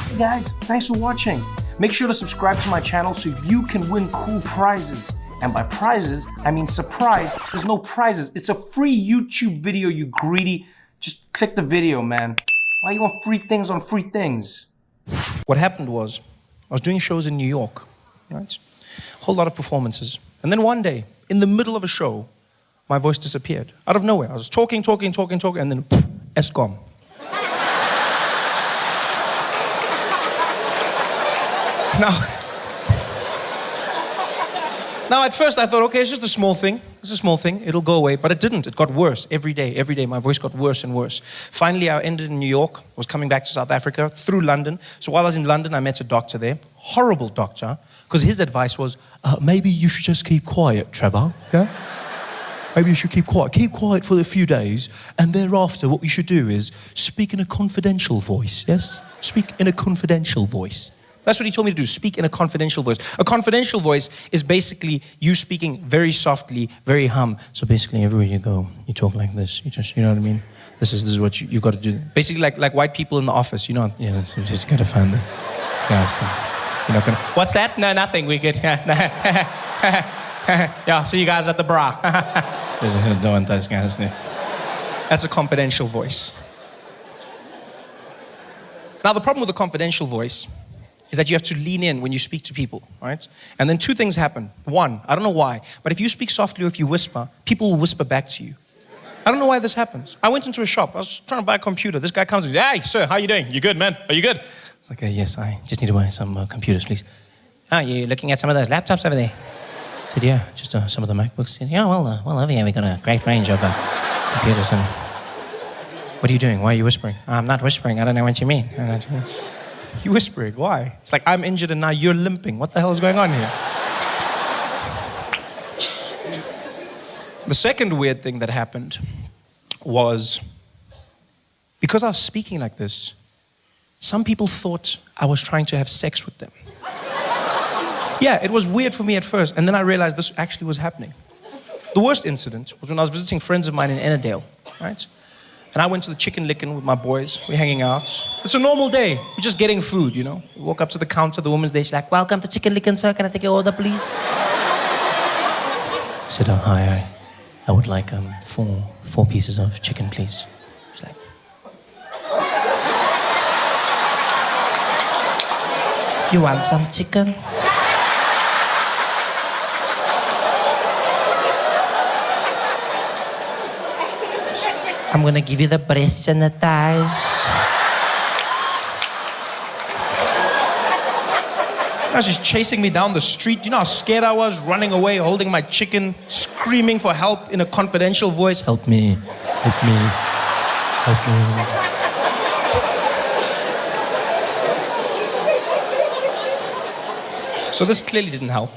Hey guys, thanks for watching. Make sure to subscribe to my channel so you can win cool prizes. And by prizes, I mean surprise. There's no prizes. It's a free YouTube video, you greedy. Just click the video, man. Why you want free things on free things? What happened was, I was doing shows in New York, right? A whole lot of performances. And then one day, in the middle of a show, my voice disappeared. Out of nowhere. I was talking, and then Escom. Now, at first I thought, okay, it's just a small thing. It's a small thing. It'll go away. But it didn't. It got worse every day. Every day, my voice got worse and worse. Finally, I ended in New York. Was coming back to South Africa through London. So while I was in London, I met a doctor there. Horrible doctor. Because his advice was, maybe you should just keep quiet, Trevor. Yeah? Maybe you should keep quiet. Keep quiet for a few days. And thereafter, what you should do is speak in a confidential voice. Yes? Speak in a confidential voice. That's what he told me to do, speak in a confidential voice. A confidential voice is basically you speaking very softly, very hum. So basically everywhere you go, you talk like this. You know what I mean? This is what you've got to do. Basically like white people in the office, you just got to find the guys. You're not gonna, what's that? No, nothing, we good. Yeah, see you guys at the bra. Don't want those guys. That's a confidential voice. Now the problem with the confidential voice is that you have to lean in when you speak to people, right? And then two things happen. One, I don't know why, but if you speak softly or if you whisper, people will whisper back to you. I don't know why this happens. I went into a shop. I was trying to buy a computer. This guy comes and says, "Hey, sir, how you doing? You good, man? Are you good?" It's like, yes, I just need to buy some computers, please. "Oh, you looking at some of those laptops over there?" I said, "Yeah, just some of the MacBooks." Said, "Yeah, well, over here we got a great range of computers." And, "What are you doing? Why are you whispering?" "I'm not whispering. I don't know what you mean." You whispering, why? It's like I'm injured and now you're limping. What the hell is going on here? The second weird thing that happened was, because I was speaking like this, some people thought I was trying to have sex with them. Yeah, it was weird for me at first, and then I realized this actually was happening. The worst incident was when I was visiting friends of mine in Ennerdale, right? And I went to the chicken licking with my boys. We're hanging out. It's a normal day. We're just getting food, you know. We walk up to the counter, the woman's there. She's like, welcome to chicken licking, sir. Can I take your order, please? I said, oh, hi. I would like four pieces of chicken, please. She's like, you want some chicken? I'm gonna give you the breasts and the thighs. Now she's chasing me down the street. You know how scared I was, running away, holding my chicken, screaming for help in a confidential voice. Help me, help me, help me. So this clearly didn't help.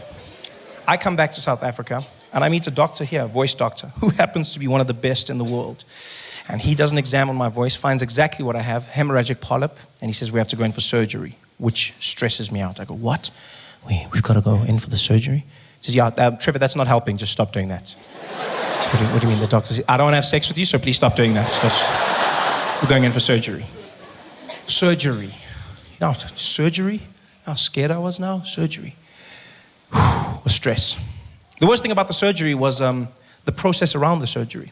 I come back to South Africa and I meet a doctor here, a voice doctor, who happens to be one of the best in the world. And he does an exam on my voice, finds exactly what I have, hemorrhagic polyp, and he says we have to go in for surgery, which stresses me out. I go, what? We've got to go in for the surgery? He says, yeah, Trevor, that's not helping, just stop doing that. So what do you mean? The doctor says, I don't want to have sex with you, so please stop doing that. We're going in for surgery. Surgery. You know, surgery? How scared I was now? Surgery. Was stress. The worst thing about the surgery was the process around the surgery.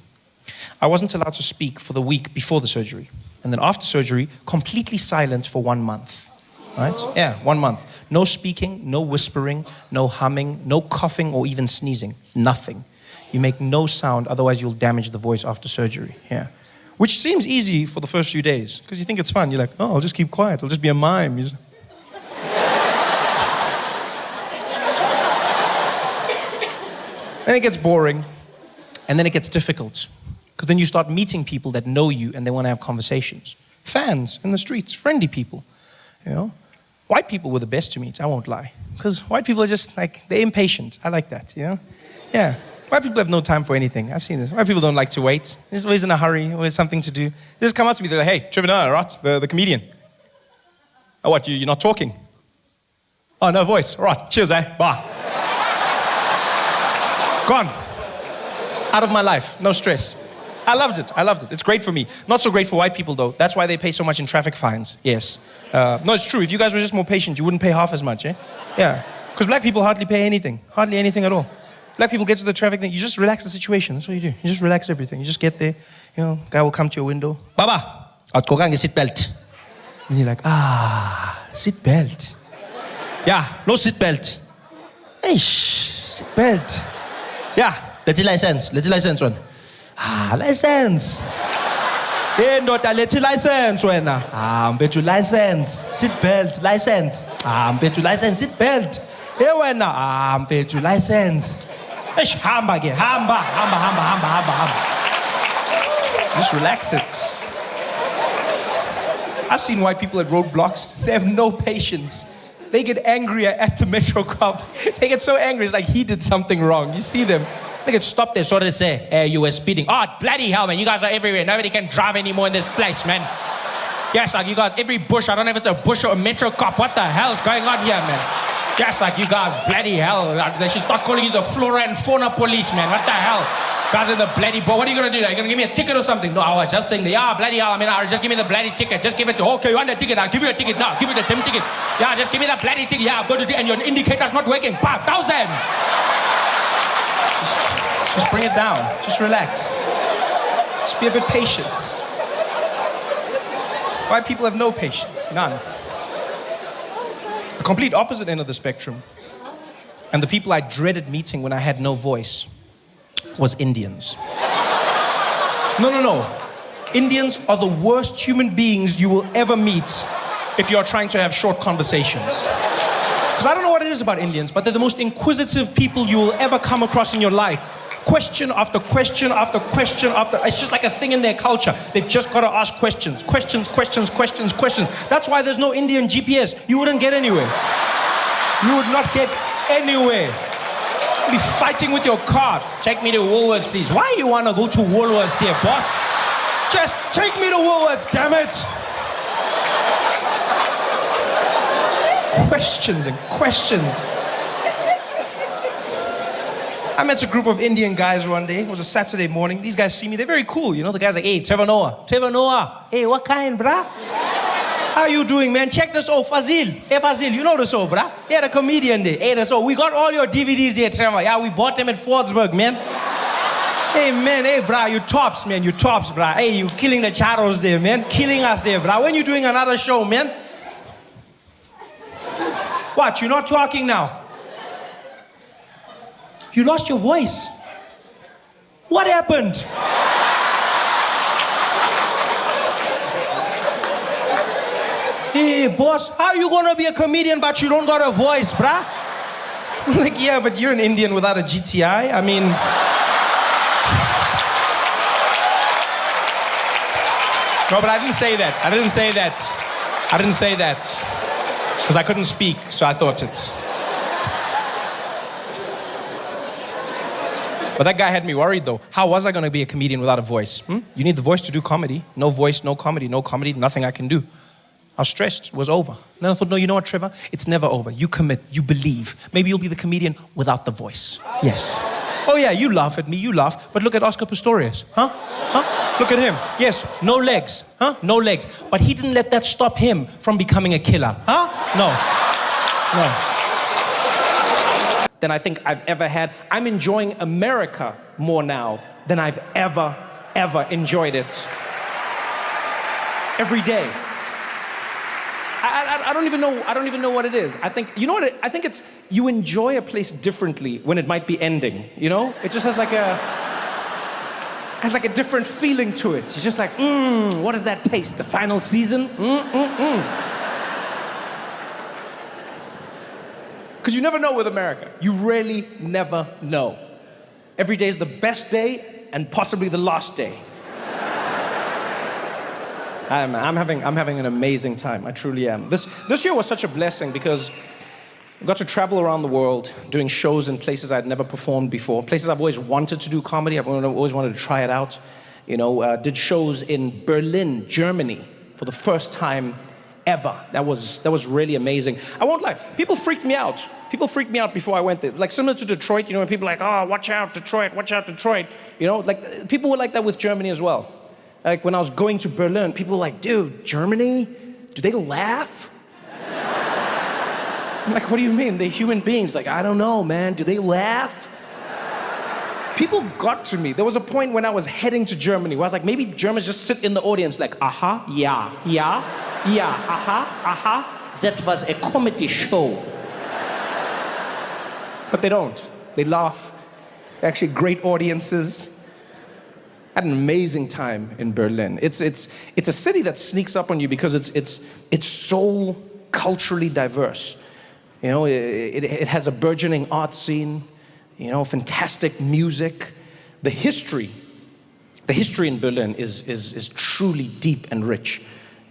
I wasn't allowed to speak for the week before the surgery. And then after surgery, completely silent for 1 month. Right? Yeah, 1 month. No speaking, no whispering, no humming, no coughing or even sneezing. Nothing. You make no sound, otherwise you'll damage the voice after surgery. Yeah. Which seems easy for the first few days, because you think it's fun. You're like, oh, I'll just keep quiet. I'll just be a mime. Then it gets boring, and then it gets difficult. Because then you start meeting people that know you and they want to have conversations. Fans in the streets, friendly people, you know. White people were the best to meet, I won't lie. Because white people are just like, they're impatient. I like that, you know. Yeah, white people have no time for anything. I've seen this. White people don't like to wait. They're always in a hurry, always something to do. They just come up to me, they're like, hey, Trevor, right? The comedian. Oh, what, you're not talking? Oh, no voice. All right, cheers, bye. Gone. Out of my life, no stress. I loved it. It's great for me. Not so great for white people, though. That's why they pay so much in traffic fines, yes. No, it's true. If you guys were just more patient, you wouldn't pay half as much, eh? Yeah. Because black people hardly pay anything. Hardly anything at all. Black people get to the traffic thing. You just relax the situation. That's what you do. You just relax everything. You just get there. You know, guy will come to your window. Baba, outkogang seat belt. And you're like, seat belt. Yeah, no seat belt. Eish, seat belt. Yeah, let's license one. License. Hey, ndoda, let's license wena. Mfethu license, seat belt, license. Mfethu license, seat belt. Hey wena, mfethu license. Eish, hamba ke, hamba. Just relax it. I've seen white people at roadblocks. They have no patience. They get angrier at the metro cop. They get so angry, it's like he did something wrong. You see them. They get stopped there, so they say, hey, you were speeding. Oh, bloody hell, man, you guys are everywhere. Nobody can drive anymore in this place, man. Yes, like you guys, every bush, I don't know if it's a bush or a metro cop. What the hell is going on here, man? Yes, like you guys, bloody hell. They should start calling you the flora and fauna police, man. What the hell? Guys in the bloody boat. What are you going to do? Are you going to give me a ticket or something? No, I was just saying, yeah, bloody hell. I mean, just give me the bloody ticket. Just give it to, okay, you want the ticket? I'll give you a ticket now. Give you the damn ticket. Yeah, just give me the bloody ticket. Yeah, I'll go to and your indicator's not working. 1,000. Just bring it down. Just relax. Just be a bit patient. White people have no patience. None. The complete opposite end of the spectrum, and the people I dreaded meeting when I had no voice, was Indians. No. Indians are the worst human beings you will ever meet if you are trying to have short conversations. Because I don't know what it is about Indians, but they're the most inquisitive people you will ever come across in your life. Question after question after question after. It's just like a thing in their culture. They've just got to ask questions. Questions. That's why there's no Indian GPS. You wouldn't get anywhere. You would not get anywhere. You'd be fighting with your car. Take me to Woolworths, please. Why you want to go to Woolworths here, boss? Just take me to Woolworths, damn it. Questions and questions. I met a group of Indian guys one day. It was a Saturday morning. These guys see me. They're very cool. You know, the guy's like, hey, Trevor Noah. Trevor Noah. Hey, what kind, bruh? How you doing, man? Check this out, Fazil. Hey, Fazil, you know this old, bruh? Yeah, the comedian there. Hey, this old. We got all your DVDs there, Trevor. Yeah, we bought them at Fordsburg, man. Hey, man. Hey, bruh, you tops, man. You tops, bruh. Hey, you killing the charos there, man. Killing us there, bruh. When you doing another show, man? What? You're not talking now? You lost your voice. What happened? Hey, boss, how you gonna be a comedian but you don't got a voice, bruh? I'm like, yeah, but you're an Indian without a GTI. I mean... No, but I didn't say that. I didn't say that. Because I couldn't speak, so I thought it's... But that guy had me worried, though. How was I going to be a comedian without a voice? You need the voice to do comedy. No voice, no comedy, nothing I can do. I was stressed. It was over. Then I thought, no, you know what, Trevor? It's never over. You commit. You believe. Maybe you'll be the comedian without the voice. Yes. Oh, yeah, you laugh at me. You laugh. But look at Oscar Pistorius. Huh? Look at him. Yes, no legs. No legs. But he didn't let that stop him from becoming a killer. No. Than I think I've ever had. I'm enjoying America more now than I've ever enjoyed it. Every day. I don't even know what it is. I think, you know what I think it's, you enjoy a place differently when it might be ending, you know? It just has like a different feeling to it. It's just like, what does that taste? The final season? Because you never know with America. You really never know. Every day is the best day and possibly the last day. I'm having an amazing time. I truly am. This year was such a blessing because I got to travel around the world doing shows in places I'd never performed before, places I've always wanted to do comedy. I've always wanted to try it out. You know, did shows in Berlin, Germany for the first time ever. That was really amazing. I won't lie, people freaked me out. People freaked me out before I went there. Like similar to Detroit, you know, when people are like, oh, watch out, Detroit. You know, like people were like that with Germany as well. Like when I was going to Berlin, people were like, dude, Germany? Do they laugh? I'm like, what do you mean? They're human beings. Like, I don't know, man. Do they laugh? People got to me. There was a point when I was heading to Germany where I was like, maybe Germans just sit in the audience like, yeah, that was a comedy show. But they don't. They laugh. They're actually great audiences. I had an amazing time in Berlin. It's a city that sneaks up on you because it's so culturally diverse. You know, it has a burgeoning art scene, you know, fantastic music. The history in Berlin is truly deep and rich.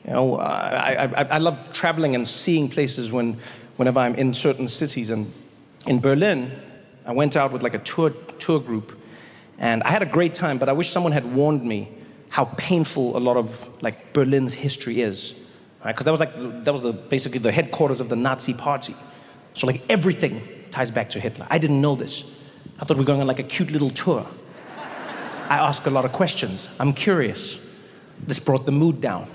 You know, I love traveling and seeing places whenever I'm in certain cities. And in Berlin, I went out with like a tour group, and I had a great time, but I wish someone had warned me how painful a lot of like Berlin's history is. Right? Because that was basically the headquarters of the Nazi party. So like everything ties back to Hitler. I didn't know this. I thought we were going on like a cute little tour. I ask a lot of questions. I'm curious. This brought the mood down.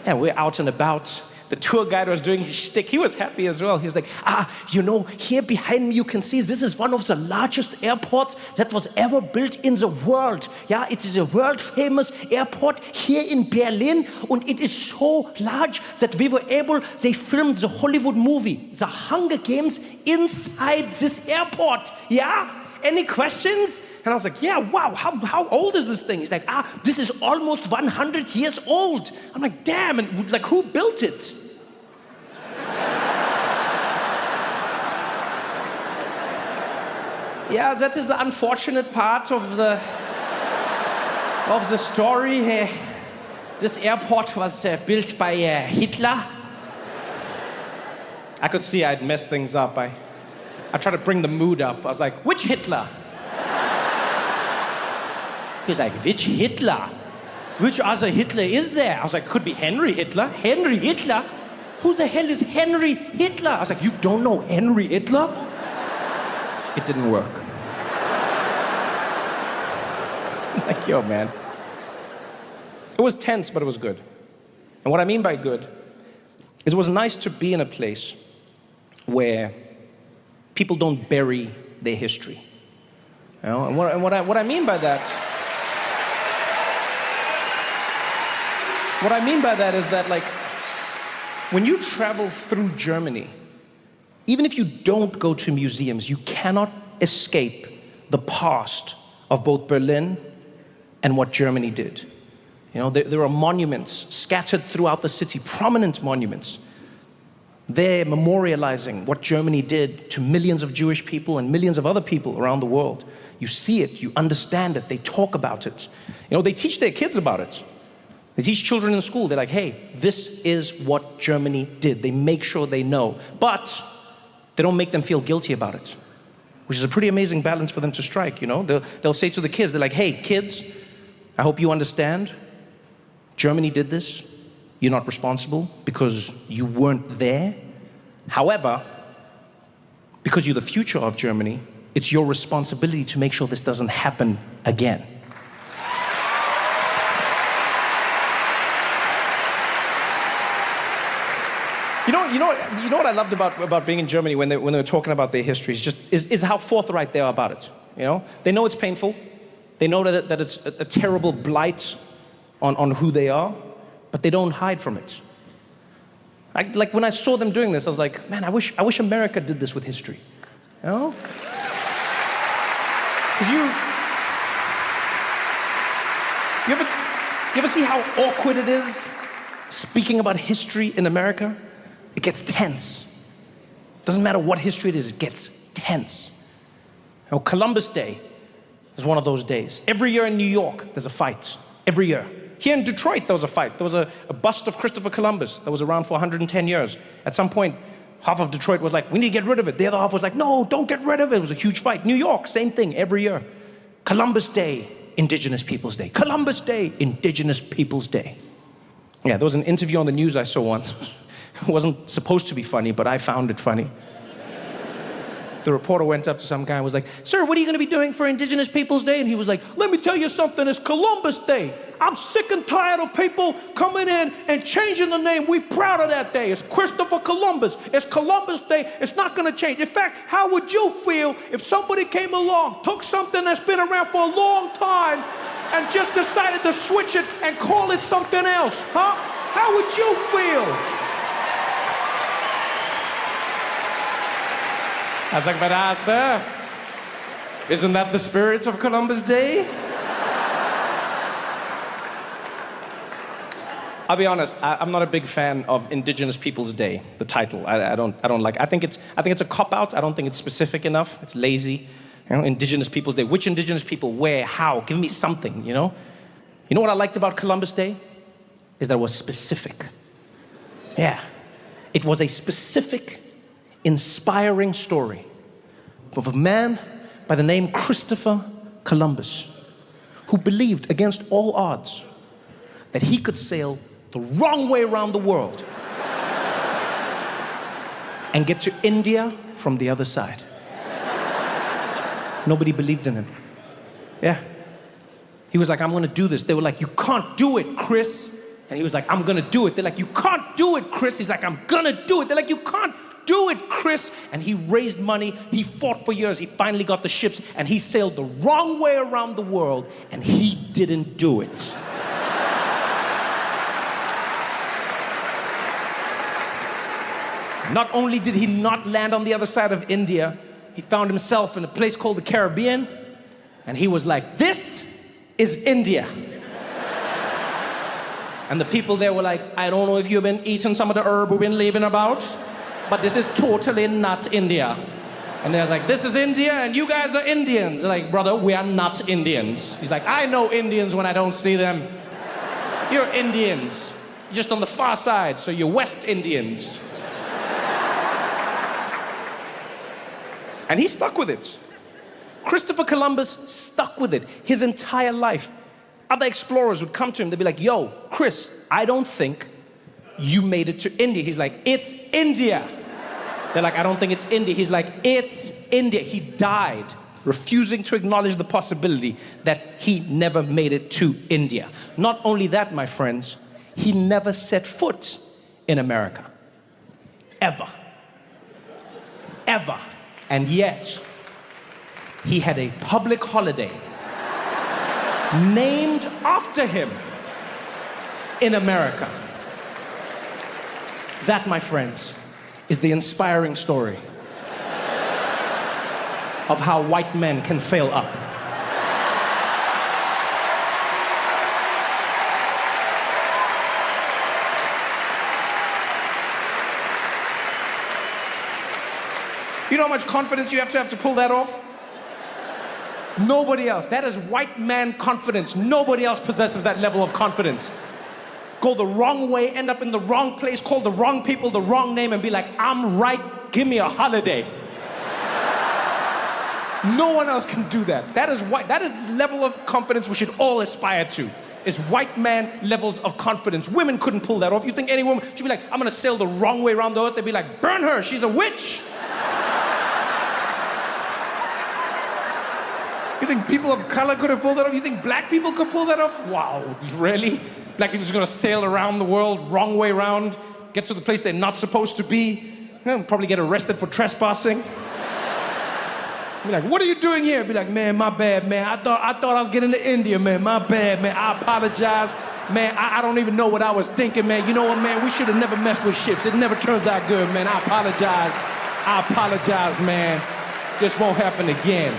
Yeah, we're out and about. The tour guide was doing his shtick. He was happy as well. He was like, you know, here behind me you can see this is one of the largest airports that was ever built in the world. Yeah, it is a world famous airport here in Berlin, and it is so large that they filmed the Hollywood movie, The Hunger Games, inside this airport. Yeah? Any questions? And I was like, yeah, wow, how old is this thing? He's like, this is almost 100 years old. I'm like, damn, and like who built it? Yeah, that is the unfortunate part of the story. This airport was built by Hitler. I could see I'd messed things up. I tried to bring the mood up. I was like, which Hitler? He's like, which Hitler? Which other Hitler is there? I was like, could be Henry Hitler. Henry Hitler? who the hell is Henry Hitler? I was like, you don't know Henry Hitler? It didn't work. Like, yo, man. It was tense, but it was good. And what I mean by good is it was nice to be in a place where people don't bury their history. You know? And what I mean by that, is that, like, when you travel through Germany, even if you don't go to museums, you cannot escape the past of both Berlin and what Germany did. You know, there are monuments scattered throughout the city, prominent monuments. They're memorializing what Germany did to millions of Jewish people and millions of other people around the world. You see it, you understand it, they talk about it. You know, they teach their kids about it. They teach children in school. They're like, hey, this is what Germany did. They make sure they know. But they don't make them feel guilty about it, which is a pretty amazing balance for them to strike, you know? They'll say to the kids, they're like, hey, kids, I hope you understand. Germany did this. You're not responsible because you weren't there. However, because you're the future of Germany, it's your responsibility to make sure this doesn't happen again. You know what I loved about being in Germany when they were talking about their history is how forthright they are about it. You know, they know it's painful. They know that it's a terrible blight on who they are, but they don't hide from it. Like when I saw them doing this, I was like, man, I wish America did this with history. You know? Because you ever see how awkward it is speaking about history in America? It gets tense. Doesn't matter what history it is, it gets tense. You know, Columbus Day is one of those days. Every year in New York, there's a fight. Every year. Here in Detroit, there was a fight. There was a bust of Christopher Columbus that was around for 110 years. At some point, half of Detroit was like, we need to get rid of it. The other half was like, no, don't get rid of it. It was a huge fight. New York, same thing, every year. Columbus Day, Indigenous Peoples Day. Columbus Day, Indigenous Peoples Day. Yeah, there was an interview on the news I saw once. It wasn't supposed to be funny, but I found it funny. The reporter went up to some guy and was like, sir, what are you going to be doing for Indigenous Peoples Day? And he was like, let me tell you something, it's Columbus Day. I'm sick and tired of people coming in and changing the name. We're proud of that day. It's Christopher Columbus. It's Columbus Day. It's not going to change. In fact, how would you feel if somebody came along, took something that's been around for a long time, and just decided to switch it and call it something else, huh? How would you feel? I was like, but sir, isn't that the spirit of Columbus Day? I'll be honest, I'm not a big fan of Indigenous Peoples Day, the title. I don't like it. I think it's a cop-out. I don't think it's specific enough. It's lazy. You know, Indigenous Peoples Day. Which Indigenous people? Where? How? Give me something, you know? You know what I liked about Columbus Day? Is that it was specific. Yeah. It was a specific, inspiring story of a man by the name Christopher Columbus, who believed against all odds that he could sail the wrong way around the world and get to India from the other side. Nobody believed in him. Yeah. He was like, I'm gonna do this. They were like, you can't do it, Chris. And he was like, I'm gonna do it. They're like, you can't do it, Chris. He's like, I'm gonna do it. They're like, you can't do it, Chris. And he raised money. He fought for years. He finally got the ships and he sailed the wrong way around the world and he didn't do it. Not only did he not land on the other side of India, he found himself in a place called the Caribbean and he was like, this is India. And the people there were like, I don't know if you've been eating some of the herb we've been leaving about, but this is totally not India. And they're like, this is India and you guys are Indians. They're like, brother, we are not Indians. He's like, I know Indians when I don't see them. You're Indians. You're just on the far side, so you're West Indians. And he stuck with it. Christopher Columbus stuck with it his entire life. Other explorers would come to him, they'd be like, yo, Chris, I don't think you made it to India. He's like, it's India. They're like, I don't think it's India. He's like, it's India. He died refusing to acknowledge the possibility that he never made it to India. Not only that, my friends, he never set foot in America. Ever. Ever. And yet, he had a public holiday named after him in America. That, my friends, is the inspiring story of how white men can fail up. You know how much confidence you have to pull that off? Nobody else. That is white man confidence. Nobody else possesses that level of confidence. Go the wrong way, end up in the wrong place, call the wrong people the wrong name, and be like, I'm right, give me a holiday. No one else can do that. That is the level of confidence we should all aspire to. Is white man levels of confidence. Women couldn't pull that off. You think any woman should be like, I'm gonna sail the wrong way around the earth? They'd be like, burn her, she's a witch. You think people of color could have pulled that off? You think black people could pull that off? Wow, really? Black people just gonna sail around the world, wrong way around, get to the place they're not supposed to be, probably get arrested for trespassing. Be like, what are you doing here? Be like, man, my bad, man. I thought I was getting to India, man. My bad, man. I apologize. Man, I don't even know what I was thinking, man. You know what, man? We should have never messed with ships. It never turns out good, man. I apologize, man. This won't happen again.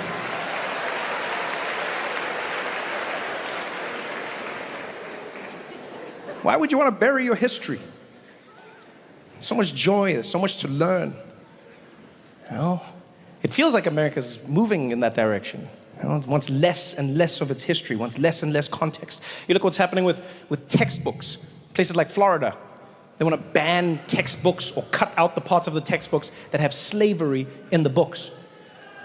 Why would you want to bury your history? So much joy, there's so much to learn. You know? It feels like America's moving in that direction. You know, it wants less and less of its history, wants less and less context. You look what's happening with textbooks. Places like Florida, they want to ban textbooks or cut out the parts of the textbooks that have slavery in the books.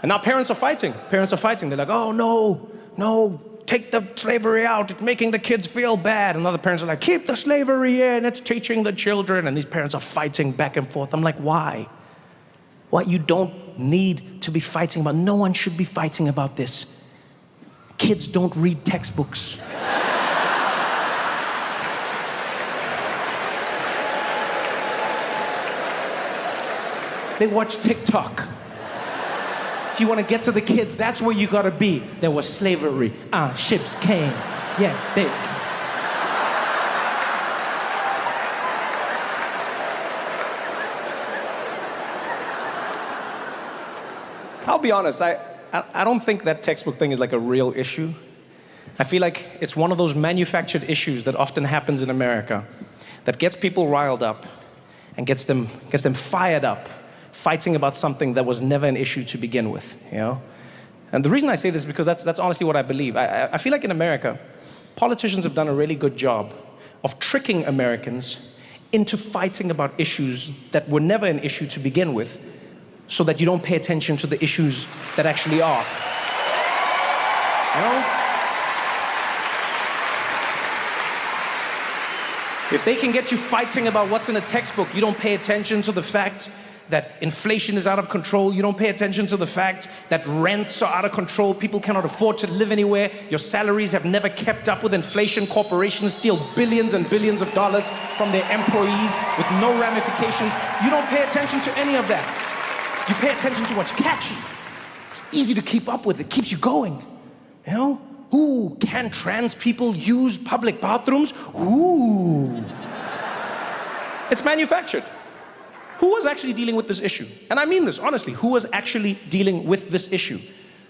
And now parents are fighting. They're like, oh, no, take the slavery out. It's making the kids feel bad. And other parents are like, keep the slavery in. It's teaching the children. And these parents are fighting back and forth. I'm like, why? What you don't need to be fighting about. No one should be fighting about this. Kids don't read textbooks. They watch TikTok. If you want to get to the kids, that's where you gotta be. There was slavery. Ships came. Yeah, they... I'll be honest, I don't think that textbook thing is like a real issue. I feel like it's one of those manufactured issues that often happens in America that gets people riled up and gets them fired up, fighting about something that was never an issue to begin with, you know? And the reason I say this is because that's honestly what I believe. I feel like in America, politicians have done a really good job of tricking Americans into fighting about issues that were never an issue to begin with, so that you don't pay attention to the issues that actually are. You know? If they can get you fighting about what's in a textbook, you don't pay attention to the fact that inflation is out of control. You don't pay attention to the fact that rents are out of control. People cannot afford to live anywhere. Your salaries have never kept up with inflation. Corporations steal billions and billions of dollars from their employees with no ramifications. You don't pay attention to any of that. You pay attention to what's catchy. It's easy to keep up with. It keeps you going. You know? Ooh, can trans people use public bathrooms? Ooh. It's manufactured. Who was actually dealing with this issue? And I mean this, honestly. Who was actually dealing with this issue?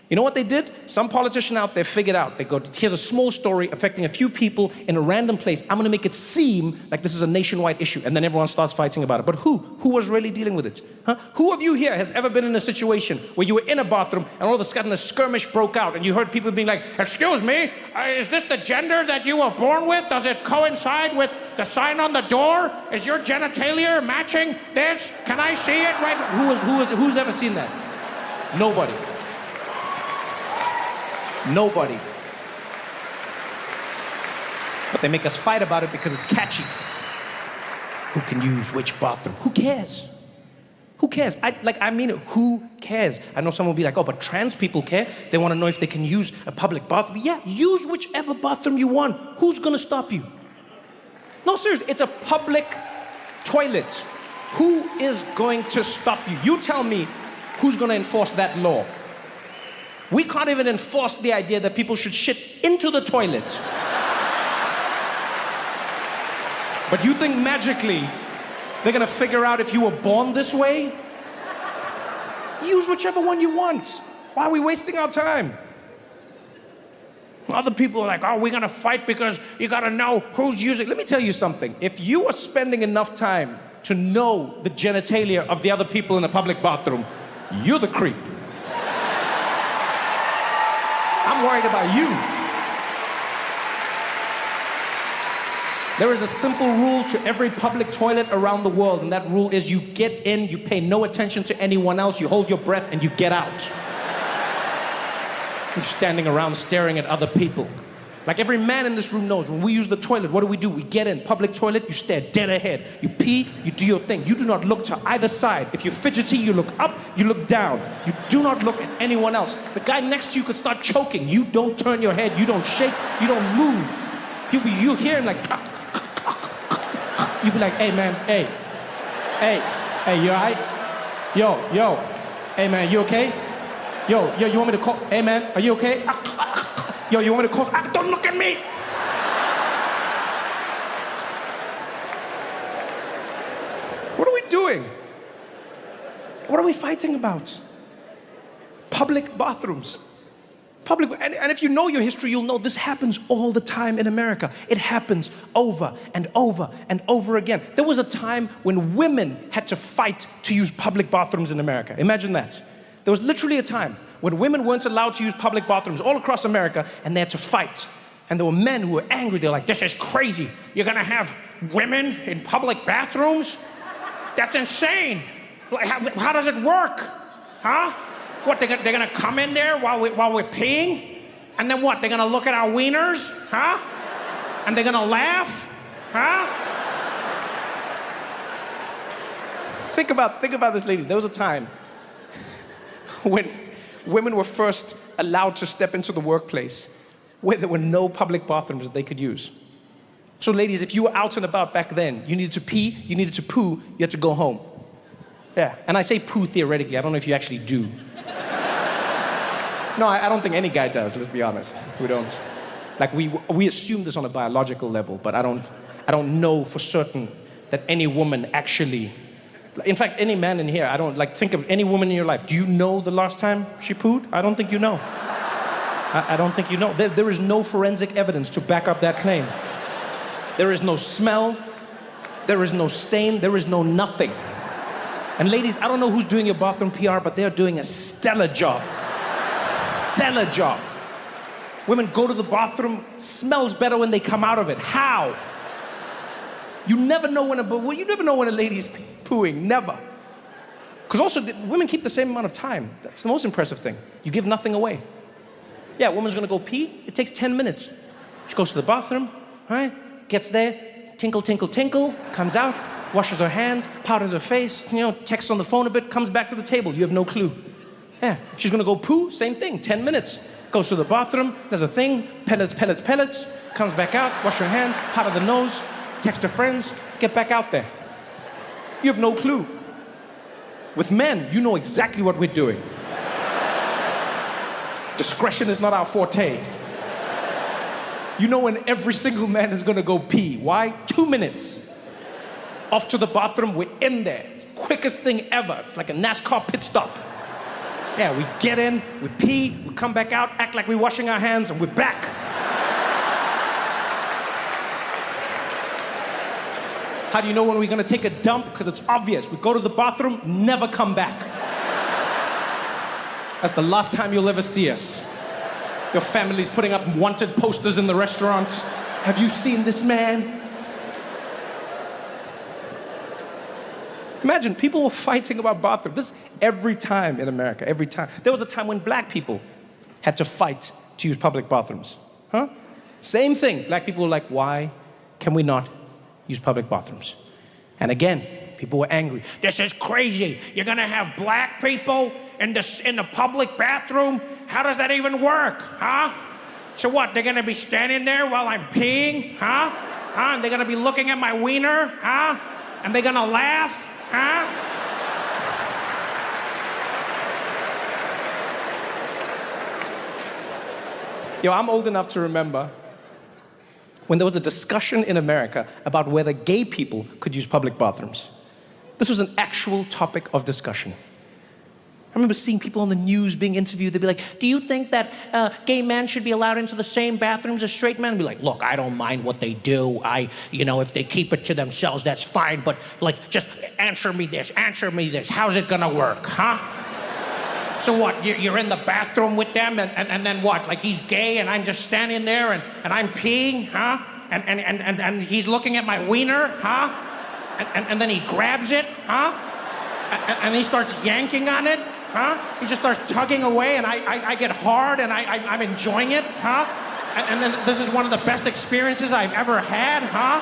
You know what they did? Some politician out there figured out. They go, here's a small story affecting a few people in a random place. I'm gonna make it seem like this is a nationwide issue. And then everyone starts fighting about it. But who? Who was really dealing with it? Huh? Who of you here has ever been in a situation where you were in a bathroom and all of a sudden a skirmish broke out and you heard people being like, excuse me, is this the gender that you were born with? Does it coincide with the sign on the door? Is your genitalia matching this? Can I see it right? Who's ever seen that? Nobody. Nobody. But they make us fight about it because it's catchy. who can use which bathroom. Who cares? Who cares? I mean it. Who cares? I know someone will be like, oh, but trans people care. They want to know if they can use a public bathroom. Yeah, use whichever bathroom you want. Who's going to stop you? No, seriously, it's a public toilet. Who is going to stop you? You tell me who's going to enforce that law. We can't even enforce the idea that people should shit into the toilet. But you think magically they're gonna figure out if you were born this way? Use whichever one you want. Why are we wasting our time? Other people are like, oh, we're gonna fight because you gotta know who's using. Let me tell you something. If you are spending enough time to know the genitalia of the other people in a public bathroom, you're the creep. I'm worried about you. There is a simple rule to every public toilet around the world, and that rule is you get in, you pay no attention to anyone else, you hold your breath, and you get out. You're standing around staring at other people. Like every man in this room knows, when we use the toilet, what do? We get in. Public toilet, you stare dead ahead. You pee, you do your thing. You do not look to either side. If you're fidgety, you look up, you look down. You do not look at anyone else. The guy next to you could start choking. You don't turn your head, you don't shake, you don't move. You hear him like, you be like, hey man, hey, you all right? Yo, hey man, you okay? Yo, you want me to call? Hey man, are you okay? Yo, you want me to call? Don't look at me! What are we doing? What are we fighting about? Public bathrooms. And if you know your history, you'll know this happens all the time in America. It happens over and over and over again. There was a time when women had to fight to use public bathrooms in America. Imagine that. There was literally a time when women weren't allowed to use public bathrooms all across America, and they had to fight. And there were men who were angry. They're like, this is crazy. You're gonna have women in public bathrooms? That's insane. Like, how does it work? Huh? What, they're gonna come in there while we're peeing? And then what, they're gonna look at our wieners? Huh? And they're gonna laugh? Huh? Think about this, ladies. There was a time when women were first allowed to step into the workplace where there were no public bathrooms that they could use. So ladies, if you were out and about back then, you needed to pee, you needed to poo, you had to go home. Yeah, and I say poo theoretically, I don't know if you actually do. No, I don't think any guy does, let's be honest. We don't. Like, we assume this on a biological level, but I don't know for certain that any woman actually. In fact, any man in here, think of any woman in your life. Do you know the last time she pooed? I don't think you know. I don't think you know. There is no forensic evidence to back up that claim. There is no smell. There is no stain. There is no nothing. And ladies, I don't know who's doing your bathroom PR, but they're doing a stellar job. Stellar job. Women go to the bathroom, smells better when they come out of it. How? You never know when a lady's pooing, never. Because also, women keep the same amount of time. That's the most impressive thing. You give nothing away. Yeah, a woman's gonna go pee, it takes 10 minutes. She goes to the bathroom, right? Gets there, tinkle, tinkle, tinkle, comes out, washes her hand, powders her face, texts on the phone a bit, comes back to the table. You have no clue. Yeah, if she's gonna go poo, same thing, 10 minutes. Goes to the bathroom, does a thing, pellets, comes back out, wash her hands, powder the nose, text her friends, get back out there. You have no clue. With men, you know exactly what we're doing. Discretion is not our forte. You know when every single man is gonna go pee. Why? 2 minutes. Off to the bathroom, we're in there. Quickest thing ever. It's like a NASCAR pit stop. Yeah, we get in, we pee, we come back out, act like we're washing our hands, and we're back. How do you know when we're gonna take a dump? Because it's obvious. We go to the bathroom, never come back. That's the last time you'll ever see us. Your family's putting up wanted posters in the restaurant. Have you seen this man? Imagine, people were fighting about bathrooms. This every time in America, every time. There was a time when black people had to fight to use public bathrooms. Huh? Same thing. Black people were like, why can we not use public bathrooms? And again, people were angry. This is crazy. You're gonna have black people in the public bathroom? How does that even work, huh? So what, they're gonna be standing there while I'm peeing, huh? And they're gonna be looking at my wiener, huh? And they're gonna laugh, huh? Yo, I'm old enough to remember when there was a discussion in America about whether gay people could use public bathrooms. This was an actual topic of discussion. I remember seeing people on the news being interviewed. They'd be like, do you think that gay men should be allowed into the same bathrooms as straight men? I'd be like, look, I don't mind what they do. If they keep it to themselves, that's fine. But like, just answer me this. How's it gonna work, huh? So what, you're in the bathroom with them and then what? Like he's gay and I'm just standing there and I'm peeing, huh? And he's looking at my wiener, huh? And then he grabs it, huh? And he starts yanking on it, huh? He just starts tugging away and I get hard and I'm enjoying it, huh? And then this is one of the best experiences I've ever had, huh?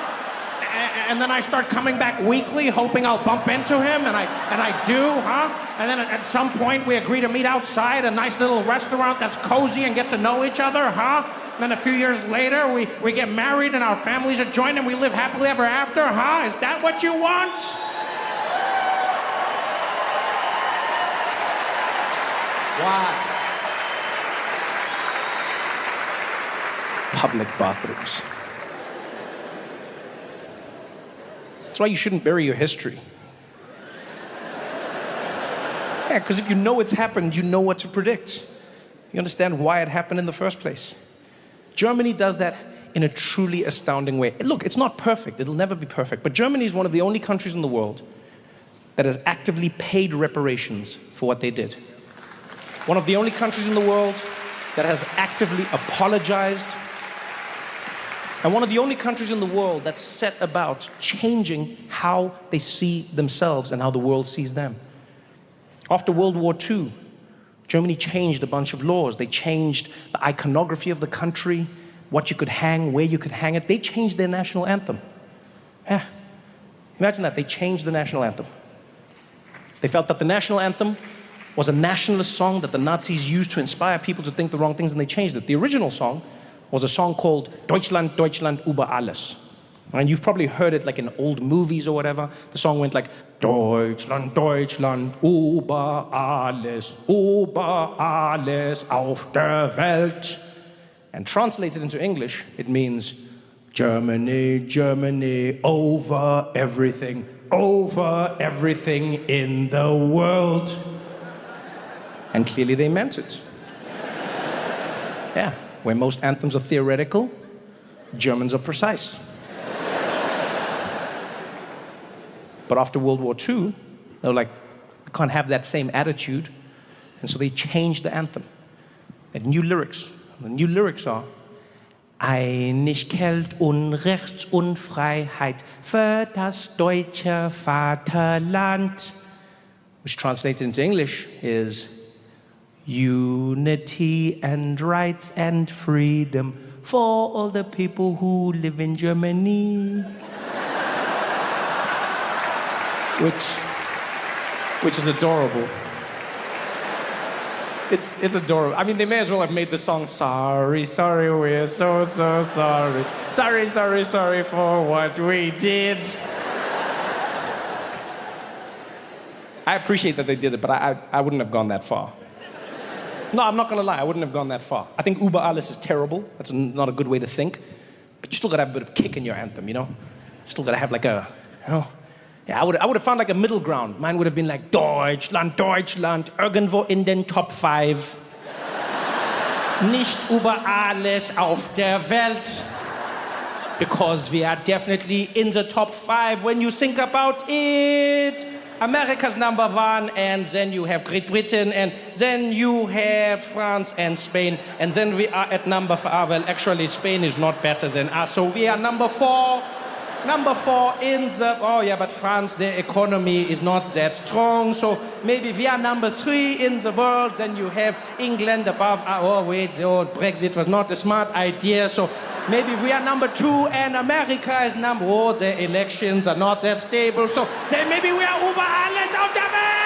And then I start coming back weekly, hoping I'll bump into him, and I do, huh? And then at some point we agree to meet outside a nice little restaurant that's cozy and get to know each other, huh? And then a few years later we get married and our families are joined and we live happily ever after, huh? Is that what you want? Why? Public bathrooms. That's why you shouldn't bury your history. Yeah, because if you know it's happened, you know what to predict. You understand why it happened in the first place. Germany does that in a truly astounding way. Look, it's not perfect. It'll never be perfect. But Germany is one of the only countries in the world that has actively paid reparations for what they did. One of the only countries in the world that has actively apologized. And one of the only countries in the world that's set about changing how they see themselves and how the world sees them. After World War II, Germany changed a bunch of laws. They changed the iconography of the country, what you could hang, where you could hang it. They changed their national anthem. Yeah. Imagine that, they changed the national anthem. They felt that the national anthem was a nationalist song that the Nazis used to inspire people to think the wrong things, and they changed it. The original song was a song called Deutschland, Deutschland über alles. And you've probably heard it like in old movies or whatever. The song went like, Deutschland, Deutschland über alles auf der Welt. And translated into English, it means, Germany, Germany, over everything in the world. And clearly they meant it. Yeah. Where most anthems are theoretical, Germans are precise. But after World War II, they were like, we can't have that same attitude. And so they changed the anthem. And new lyrics. The new lyrics are, Einigkeit, Unrecht und Freiheit für das deutsche Vaterland. Which translated into English is, unity and rights and freedom for all the people who live in Germany. Which is adorable. It's adorable. I mean, they may as well have made the song, sorry, sorry, we're so sorry. Sorry for what we did. I appreciate that they did it, but I wouldn't have gone that far. No, I'm not gonna lie, I wouldn't have gone that far. I think Über alles is terrible. That's not a good way to think. But you still gotta have a bit of kick in your anthem, you know? Still gotta have like a, Yeah, I would have found like a middle ground. Mine would have been like, Deutschland, Deutschland, irgendwo in den Top 5. Nicht über alles auf der Welt. Because we are definitely in the top 5 when you think about it. America's number 1, and then you have Great Britain, and then you have France and Spain, and then we are at number 4. Well, actually, Spain is not better than us, so we are number 4. Number 4 in the... Oh, yeah, but France, their economy is not that strong, so maybe we are number 3 in the world, then you have England above... Oh, wait, Brexit was not a smart idea, so Maybe we are number 2 and America is number 1. The elections are not that stable, so then maybe we are über alles auf der Welt!